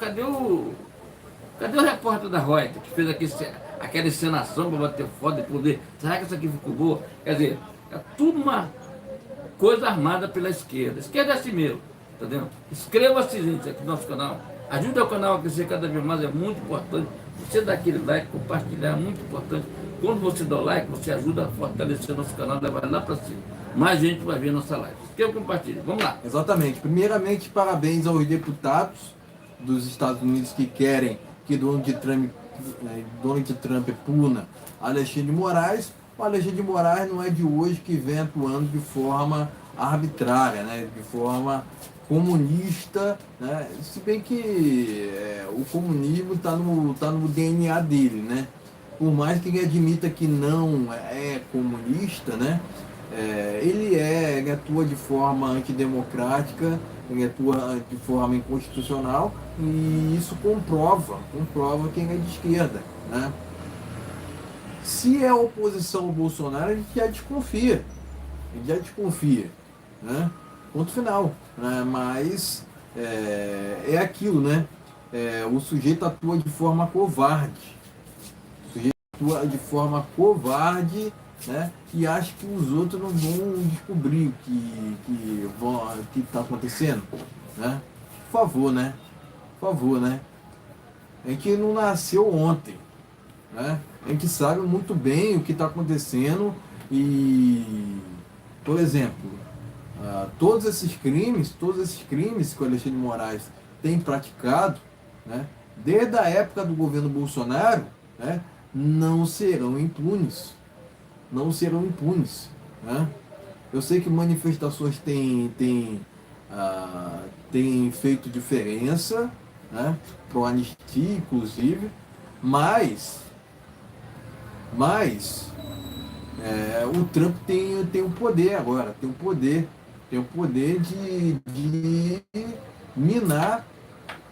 Speaker 1: repórter da Reuters que fez aquela encenação para bater foto e poder? Será que isso aqui ficou boa? Quer dizer, é tudo uma coisa armada pela esquerda. Esquerda é assim mesmo, entendeu? Inscreva-se, gente, aqui no nosso canal. Ajude o canal a crescer cada vez mais, é muito importante. Você dá aquele like, compartilhar, é muito importante. Quando você dá o like, você ajuda a fortalecer nosso canal, levar lá para cima. Mais gente vai ver nossa live. Inscreva e compartilhe. Vamos lá.
Speaker 2: Exatamente. Primeiramente, parabéns aos deputados dos Estados Unidos que querem que Donald Trump puna Alexandre de Moraes. O Alexandre de Moraes não é de hoje que vem atuando de forma arbitrária, né? De forma comunista, né? Se bem que o comunismo está no DNA dele, né? Por mais que ele admita que não é comunista, né? Ele atua de forma antidemocrática, ele atua de forma inconstitucional e isso comprova que ele é de esquerda, né? Se é oposição ao Bolsonaro, a gente já desconfia, né? Ponto final, né? Mas é aquilo, né? O sujeito atua de forma covarde, né? E acha que os outros não vão descobrir o que está acontecendo, né? Por favor, né? A gente não nasceu ontem, né? A gente sabe muito bem o que está acontecendo e, por exemplo, todos esses crimes que o Alexandre de Moraes tem praticado, né, desde a época do governo Bolsonaro, né, não serão impunes. Né? Eu sei que manifestações têm feito diferença, né, para o anistia, inclusive, mas o Trump tem o poder agora, tem o poder de minar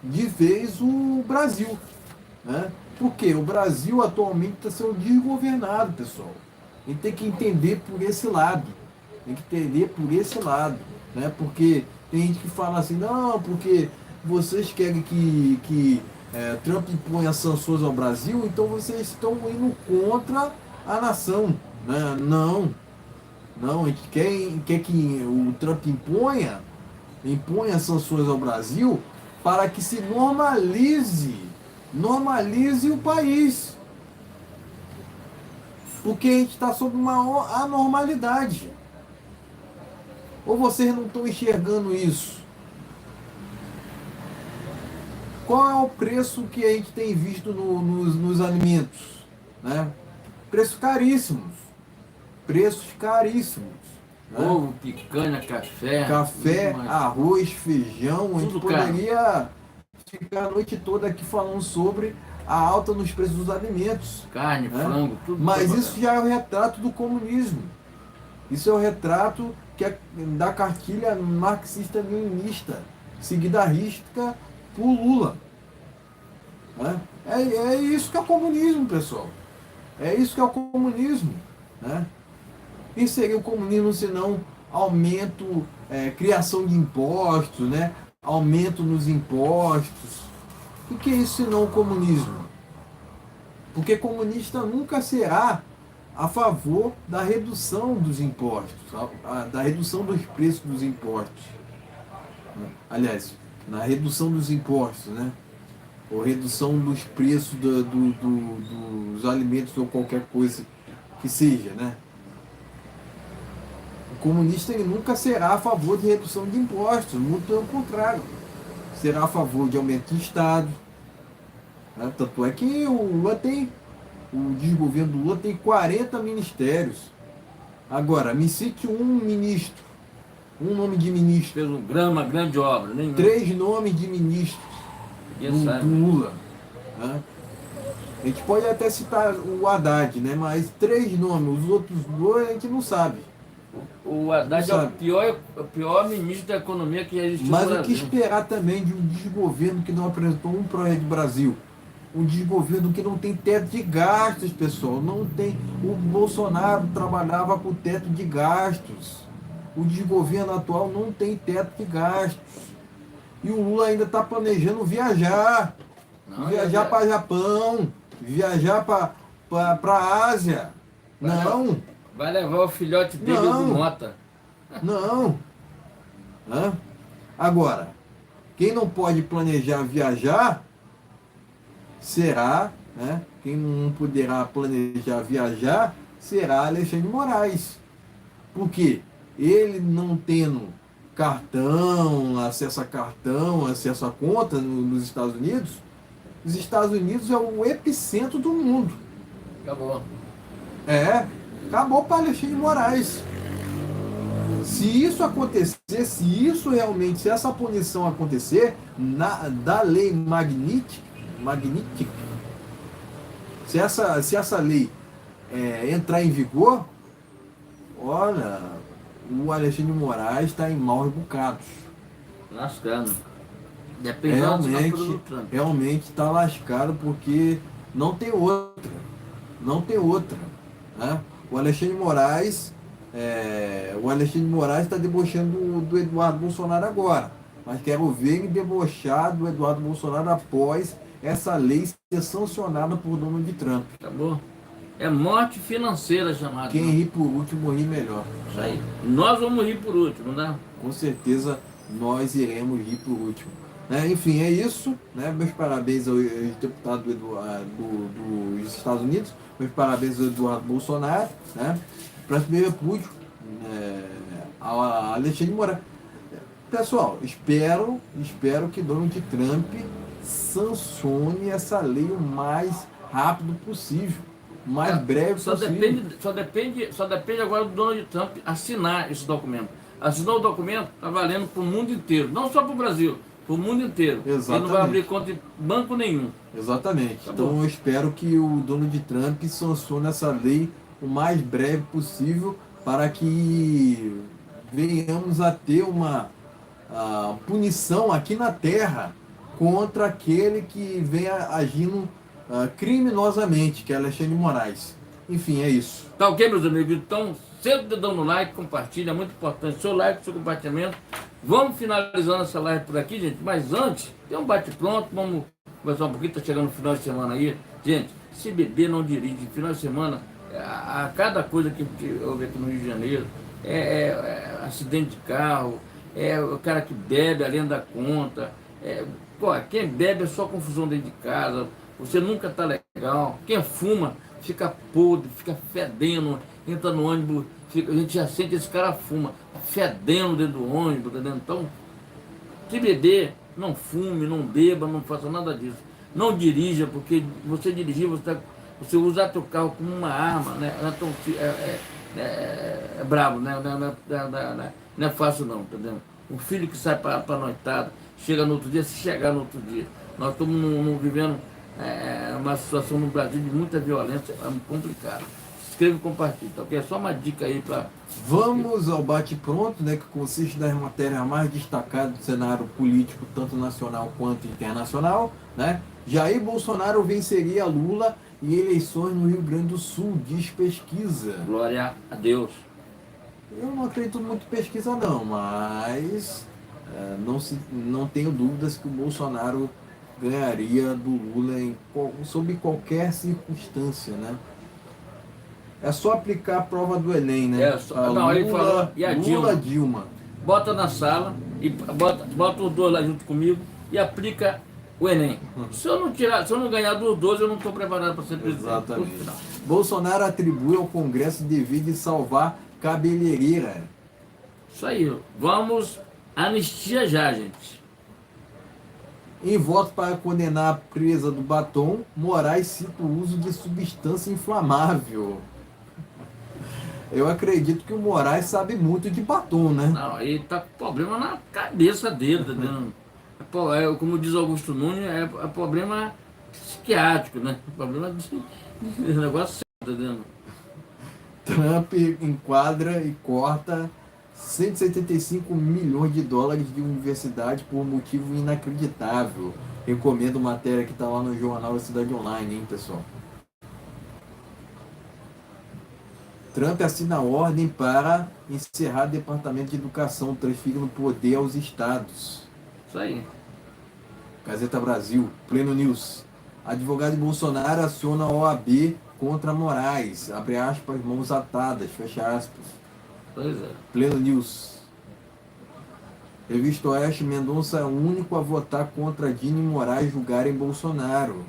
Speaker 2: de vez o Brasil, né? Porque o Brasil atualmente está sendo desgovernado, pessoal. A gente tem que entender por esse lado, né? Porque tem gente que fala assim, não, porque vocês querem que Trump imponha sanções ao Brasil, então vocês estão indo contra a nação, né? Não, a gente quer que o Trump imponha sanções ao Brasil para que se normalize o país. Porque a gente está sob uma anormalidade. Ou vocês não estão enxergando isso? Qual é o preço que a gente tem visto nos alimentos, né? Preços caríssimos. Né?
Speaker 1: Ovo, picanha, café,
Speaker 2: arroz, feijão. A gente
Speaker 1: tudo caro.
Speaker 2: poderia ficar a noite toda aqui falando sobre a alta nos preços dos alimentos.
Speaker 1: Carne,
Speaker 2: né?
Speaker 1: frango, tudo.
Speaker 2: Mas isso já é o retrato do comunismo. Isso é o retrato da cartilha marxista-leninista, seguida à risca por Lula. Né? É isso que é o comunismo, pessoal. É isso que é o comunismo. né? Isso seria o comunismo, senão aumento, criação de impostos, né? Aumento nos impostos. O que é isso senão o comunismo? Porque comunista nunca será a favor da redução dos impostos, da redução dos preços dos impostos. Aliás, na redução dos impostos, né? Ou redução dos preços dos alimentos ou qualquer coisa que seja, né? O comunista ele nunca será a favor de redução de impostos, muito pelo contrário. Será a favor de aumento de Estado. Né? Tanto é que o desgoverno do Lula tem 40 ministérios. Agora, me cite um ministro, um nome de ministro.
Speaker 1: Fez uma grande obra, nenhum.
Speaker 2: 3 nomes de ministros do Lula. Né? A gente pode até citar o Haddad, né? Mas 3 nomes, os outros 2 a gente não sabe.
Speaker 1: O Haddad é o pior ministro da economia que existe no
Speaker 2: Mas
Speaker 1: Brasil.
Speaker 2: o que esperar também de um desgoverno que não apresentou um projeto de Brasil? Um desgoverno que não tem teto de gastos, pessoal. Não tem. O Bolsonaro trabalhava com teto de gastos. O desgoverno atual não tem teto de gastos. E o Lula ainda está planejando viajar. Viajar para Japão. Viajar para a Ásia. Não.
Speaker 1: Vai levar o filhote dele do Mota.
Speaker 2: Não. Hã? Agora, quem não pode planejar viajar será, né? Quem não poderá planejar viajar será Alexandre de Moraes. Por quê? Ele não tendo cartão, acesso a conta nos Estados Unidos, os Estados Unidos é o epicentro do mundo.
Speaker 1: Acabou.
Speaker 2: Acabou para Alexandre de Moraes. Se isso acontecer, se essa punição acontecer, da lei Magnitsky, se essa lei entrar em vigor, olha, o Alexandre de Moraes está em maus bocados.
Speaker 1: Lascando.
Speaker 2: Realmente está lascado, porque não tem outra. Né? O Alexandre de Moraes está debochando do Eduardo Bolsonaro agora. Mas quero ver ele debochar do Eduardo Bolsonaro após essa lei ser sancionada por Donald Trump.
Speaker 1: Acabou. É morte financeira chamada.
Speaker 2: Quem ri por último ri melhor.
Speaker 1: Isso aí. Nós vamos rir por último, né?
Speaker 2: Com certeza nós iremos rir por último. Enfim, é isso. Né? Meus parabéns ao deputado dos Estados Unidos. Meus parabéns ao Eduardo Bolsonaro. Né? Para o primeiro repúdio a Alexandre de Moraes. Pessoal, espero que Donald Trump sancione essa lei o mais rápido possível, o mais breve possível.
Speaker 1: Só depende agora do Donald Trump assinar esse documento. Assinou o documento, está valendo para o mundo inteiro, não só para o Brasil, para o mundo inteiro.
Speaker 2: Exatamente.
Speaker 1: Ele não vai abrir conta em banco nenhum.
Speaker 2: Exatamente.
Speaker 1: Tá
Speaker 2: então
Speaker 1: bom.
Speaker 2: eu espero que o Donald Trump sancione essa lei o mais breve possível para que venhamos a ter uma punição aqui na Terra contra aquele que vem agindo criminosamente, que é Alexandre de Moraes. Enfim, é isso.
Speaker 1: Tá ok, meus amigos? Então, sempre dedão no like, compartilha, é muito importante. Seu like, seu compartilhamento. Vamos finalizando essa live por aqui, gente. Mas antes, tem um bate-pronto, vamos conversar um pouquinho, tá chegando no final de semana aí. Gente, se beber não dirige. Final de semana, a cada coisa que houve aqui no Rio de Janeiro, acidente de carro, o cara que bebe além da conta. Quem bebe é só confusão dentro de casa, você nunca tá legal. Quem fuma fica podre, fica fedendo, entra no ônibus, a gente já sente esse cara fuma, fedendo dentro do ônibus, entendeu? Então, se beber, não fume, não beba, não faça nada disso. Não dirija, porque você dirigir, você usar teu carro como uma arma, né? É brabo, né? Não é fácil não, entendeu? Um filho que sai para a noitada, chega no outro dia, se chegar no outro dia. Nós estamos vivendo uma situação no Brasil de muita violência, é complicado. Se inscreva e compartilhe, tá ok? É só uma dica aí para...
Speaker 2: Vamos ao bate-pronto, né, que consiste das matérias mais destacadas do cenário político, tanto nacional quanto internacional, né? Jair Bolsonaro venceria Lula e eleições no Rio Grande do Sul, diz pesquisa.
Speaker 1: Glória a Deus.
Speaker 2: Eu não acredito muito em pesquisa não, mas não tenho dúvidas que o Bolsonaro ganharia do Lula sob qualquer circunstância, né? É só aplicar a prova do Enem, né?
Speaker 1: Não, ele falou, e a
Speaker 2: Lula,
Speaker 1: Dilma?
Speaker 2: Dilma.
Speaker 1: Bota na sala, e bota os dois lá junto comigo e aplica o Enem. Se eu não ganhar dos dois, eu não estou preparado para ser presidente.
Speaker 2: Exatamente. Bolsonaro atribui ao Congresso dever de salvar cabeleireira.
Speaker 1: Isso aí. Vamos anistia já, gente.
Speaker 2: Em voto para condenar a presa do Batom, Moraes cita o uso de substância inflamável. Eu acredito que o Moraes sabe muito de batom, né?
Speaker 1: Não, ele tá com problema na cabeça dele, tá vendo? Como diz Augusto Nunes, é problema psiquiátrico, né? Problema de negócio sério, tá vendo?
Speaker 2: Trump enquadra e corta 175 milhões de dólares de universidade por motivo inacreditável. Recomendo matéria que está lá no jornal da Cidade Online, hein, pessoal? Trump assina a ordem para encerrar o Departamento de Educação, transferindo poder aos estados.
Speaker 1: Isso aí.
Speaker 2: Gazeta Brasil, Pleno News. Advogado de Bolsonaro aciona a OAB contra Moraes. Abre aspas, mãos atadas, fecha aspas.
Speaker 1: Pois é.
Speaker 2: Pleno News. Revista Oeste, Mendonça é o único a votar contra Dino e Moraes julgarem Bolsonaro.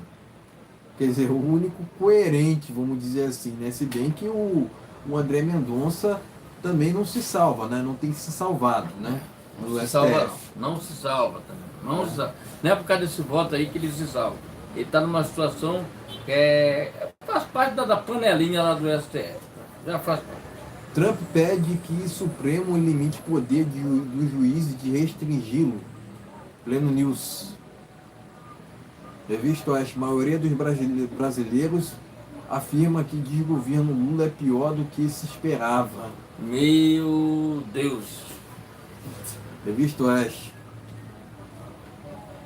Speaker 2: Quer dizer, o único coerente, vamos dizer assim, né? Se bem que o André Mendonça também não se salva, né? Não tem se salvado, né?
Speaker 1: Não se salva, não se salva também. Não se salva. Não é por causa desse voto aí que ele se salva. Ele está numa situação que faz parte da panelinha lá do STF. Já faz parte.
Speaker 2: Trump pede que Supremo limite o poder dos juízes de restringi-lo. Pleno News. Revista Oeste, a maioria dos brasileiros afirma que desgoverno Lula é pior do que se esperava.
Speaker 1: Meu Deus.
Speaker 2: Revista Oeste.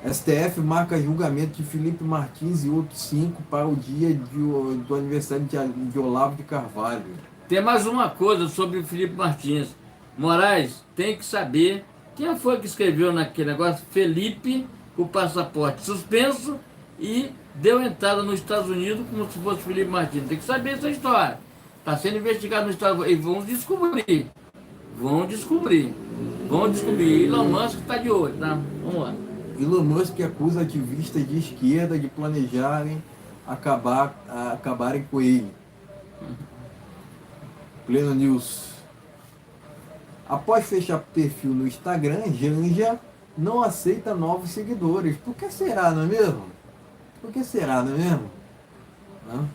Speaker 2: STF marca julgamento de Felipe Martins e outros 5 para o dia do aniversário de Olavo de Carvalho.
Speaker 1: Tem mais uma coisa sobre o Felipe Martins. Moraes tem que saber quem foi que escreveu naquele negócio Felipe, o passaporte suspenso e deu entrada nos Estados Unidos como se fosse Felipe Martins. Tem que saber essa história. Está sendo investigado nos Estados Unidos. E vão descobrir. Vão descobrir. Elon Musk está de olho, tá? Vamos lá.
Speaker 2: Elon Musk acusa ativistas de esquerda de planejarem acabarem com ele. Pleno News. Após fechar perfil no Instagram, Janja não aceita novos seguidores. Por que será, não é mesmo? Por que será, não é mesmo? Não?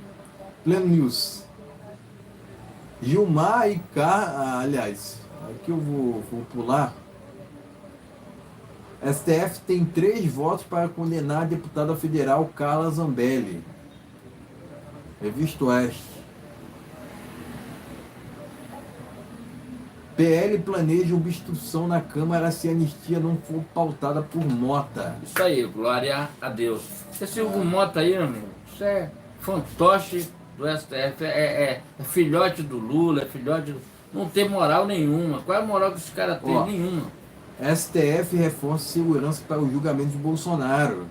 Speaker 2: Pleno News. Gilmar e aliás, aqui eu vou pular. STF tem 3 votos para condenar a deputada federal Carla Zambelli. Revista Oeste. PL planeja obstrução na Câmara se a anistia não for pautada por Mota.
Speaker 1: Isso aí, glória a Deus. Esse Hugo Mota aí, meu amigo, isso é fantoche do STF, é filhote do Lula, não tem moral nenhuma. Qual é a moral que esse cara tem? Nenhuma.
Speaker 2: STF reforça segurança para o julgamento de Bolsonaro.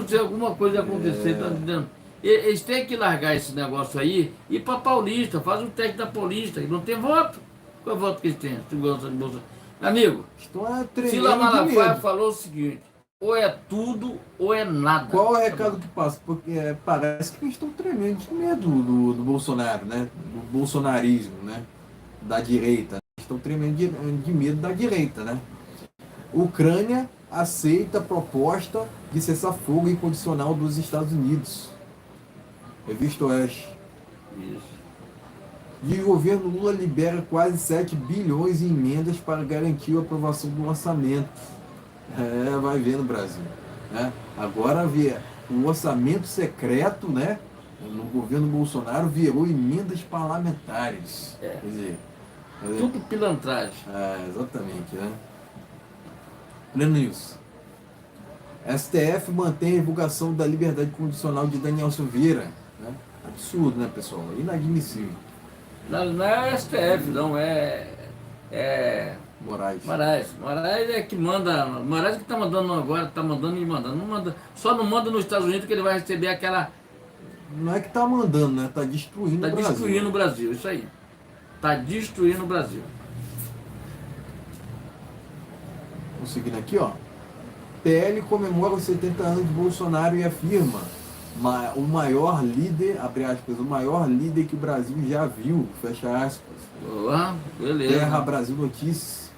Speaker 1: Se alguma coisa acontecer, tá entendendo? Eles têm que largar esse negócio aí e ir para Paulista, faz um teste da Paulista, não tem voto. Qual é o voto que eles têm? Segurança de Bolsonaro. Amigo, Sila Malafaia falou o seguinte: ou é tudo ou é nada.
Speaker 2: Qual é o recado que passa? Porque parece que eles estão tremendo de medo do Bolsonaro, né? Do bolsonarismo, né? Da direita. Estão tremendo de medo da direita, né? Ucrânia aceita a proposta de cessar-fogo incondicional dos Estados Unidos. Revista Oeste.
Speaker 1: Isso.
Speaker 2: Desgoverno Lula libera quase 7 bilhões em emendas para garantir a aprovação do orçamento. Vai ver no Brasil. Né? Agora o orçamento secreto, né? No governo Bolsonaro virou emendas parlamentares. Quer dizer,
Speaker 1: tudo pilantragem.
Speaker 2: exatamente, né? Pleno News. STF mantém a revogação da liberdade condicional de Daniel Silveira. Né? Absurdo, né, pessoal? Inadmissível.
Speaker 1: Não é STF, não,
Speaker 2: Moraes.
Speaker 1: Moraes é que manda. Moraes que está mandando agora, está mandando e mandando. Não manda, só não manda nos Estados Unidos que ele vai receber aquela.
Speaker 2: Não é que tá mandando, né? Tá destruindo o Brasil.
Speaker 1: Está destruindo o Brasil, isso aí. Está destruindo o Brasil.
Speaker 2: Vamos seguindo aqui, ó. PL comemora os 70 anos de Bolsonaro e afirma o maior líder, abre aspas, o maior líder que o Brasil já viu, fecha aspas.
Speaker 1: Ah, beleza.
Speaker 2: Terra Brasil Notícias.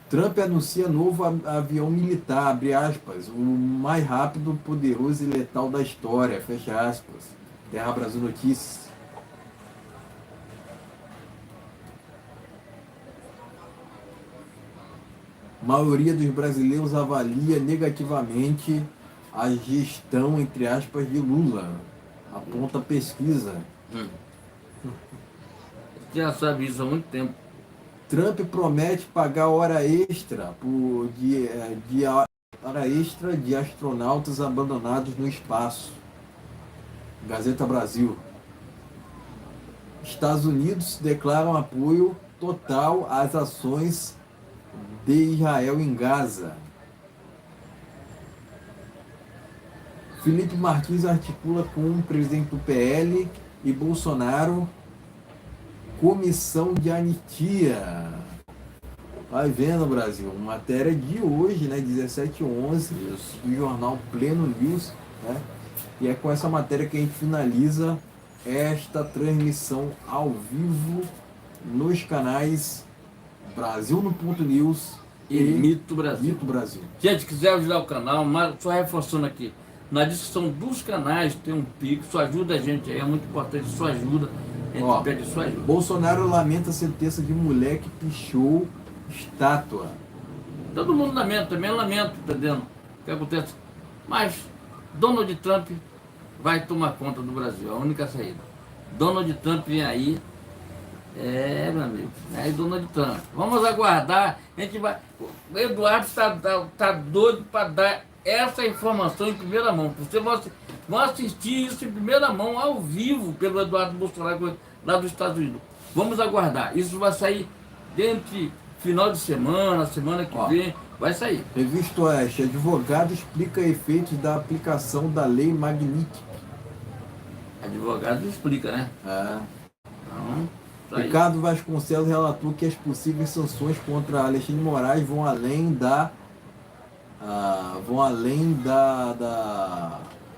Speaker 2: Trump anuncia novo avião militar, abre aspas, o mais rápido, poderoso e letal da história, fecha aspas. Terra Brasil Notícias. Maioria dos brasileiros avalia negativamente a gestão, entre aspas, de Lula, aponta a pesquisa.
Speaker 1: Você já sabe isso há muito tempo.
Speaker 2: Trump promete pagar hora extra hora extra de astronautas abandonados no espaço. Gazeta Brasil. Estados Unidos declaram apoio total às ações de Israel em Gaza. Felipe Martins articula com o presidente do PL e Bolsonaro comissão de anistia. Vai vendo, Brasil, matéria de hoje, né, 17/11, do jornal Pleno News, né? E é com essa matéria que a gente finaliza esta transmissão ao vivo nos canais Brasil no Ponto News
Speaker 1: E Mito Brasil.
Speaker 2: Mito Brasil.
Speaker 1: Gente, quiser ajudar o canal, mas só reforçando aqui, na descrição dos canais tem um Pix, só ajuda a gente aí, é muito importante, sua ajuda, a gente pede sua ajuda.
Speaker 2: Bolsonaro lamenta a sentença de mulher que pichou estátua.
Speaker 1: Todo mundo lamenta, também lamento, entendendo o que acontece. Mas Donald Trump vai tomar conta do Brasil, a única saída. Donald Trump vem aí, meu amigo, aí Donald Trump. Vamos aguardar, a gente vai. O Eduardo tá doido para dar essa informação em primeira mão. Vocês vão assistir isso em primeira mão, ao vivo, pelo Eduardo Bolsonaro, lá dos Estados Unidos. Vamos aguardar. Isso vai sair dentro final de semana, semana que vem, vai sair.
Speaker 2: Revista Oeste, advogado explica efeitos da aplicação da lei Magnitsky.
Speaker 1: Advogado explica, né? Então,
Speaker 2: Ricardo Vasconcelos relatou que as possíveis sanções contra Alexandre de Moraes vão além da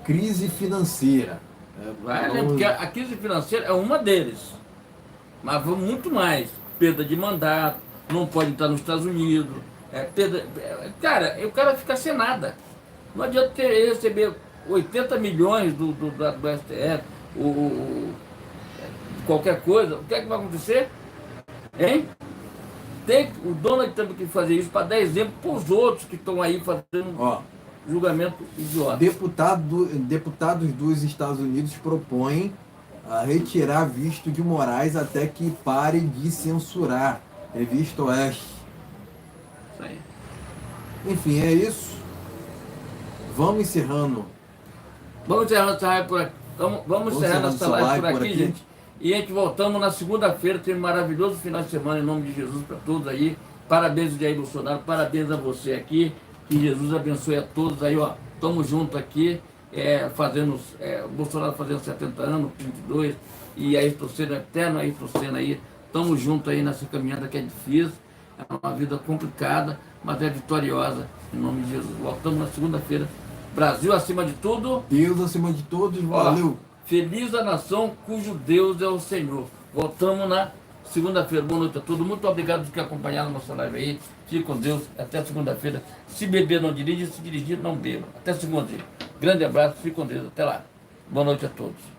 Speaker 2: crise financeira.
Speaker 1: Porque a crise financeira é uma deles, mas vão muito mais. Perda de mandato, não pode entrar nos Estados Unidos, cara, o cara fica sem nada. Não adianta receber 80 milhões do STF, qualquer coisa, o que é que vai acontecer? Hein? O Donald Trump tem que fazer isso para dar exemplo para os outros que estão aí fazendo julgamento idiota.
Speaker 2: Deputados dos Estados Unidos propõem retirar visto de Moraes até que pare de censurar. Revista Oeste.
Speaker 1: Isso aí.
Speaker 2: Enfim, é isso. Vamos encerrando.
Speaker 1: Vamos encerrando essa live por aqui. Vamos encerrando essa live por aqui, gente. E a gente voltamos na segunda-feira. Tem um maravilhoso final de semana em nome de Jesus para todos aí. Parabéns, Jair Bolsonaro. Parabéns a você aqui. Que Jesus abençoe a todos aí, ó. Tamo junto aqui. O Bolsonaro fazendo 70 anos, 32. E aí, torcendo eterno aí, torcendo aí. Tamo junto aí nessa caminhada que é difícil. É uma vida complicada, mas é vitoriosa. Em nome de Jesus. Voltamos na segunda-feira. Brasil acima de tudo.
Speaker 2: Deus acima de todos. Valeu.
Speaker 1: Feliz a nação cujo Deus é o Senhor. Voltamos na segunda-feira. Boa noite a todos. Muito obrigado por que acompanharam a nossa live aí. Fique com Deus. Até segunda-feira. Se beber, não dirige. Se dirigir, não beba. Até segunda-feira. Grande abraço. Fique com Deus. Até lá. Boa noite a todos.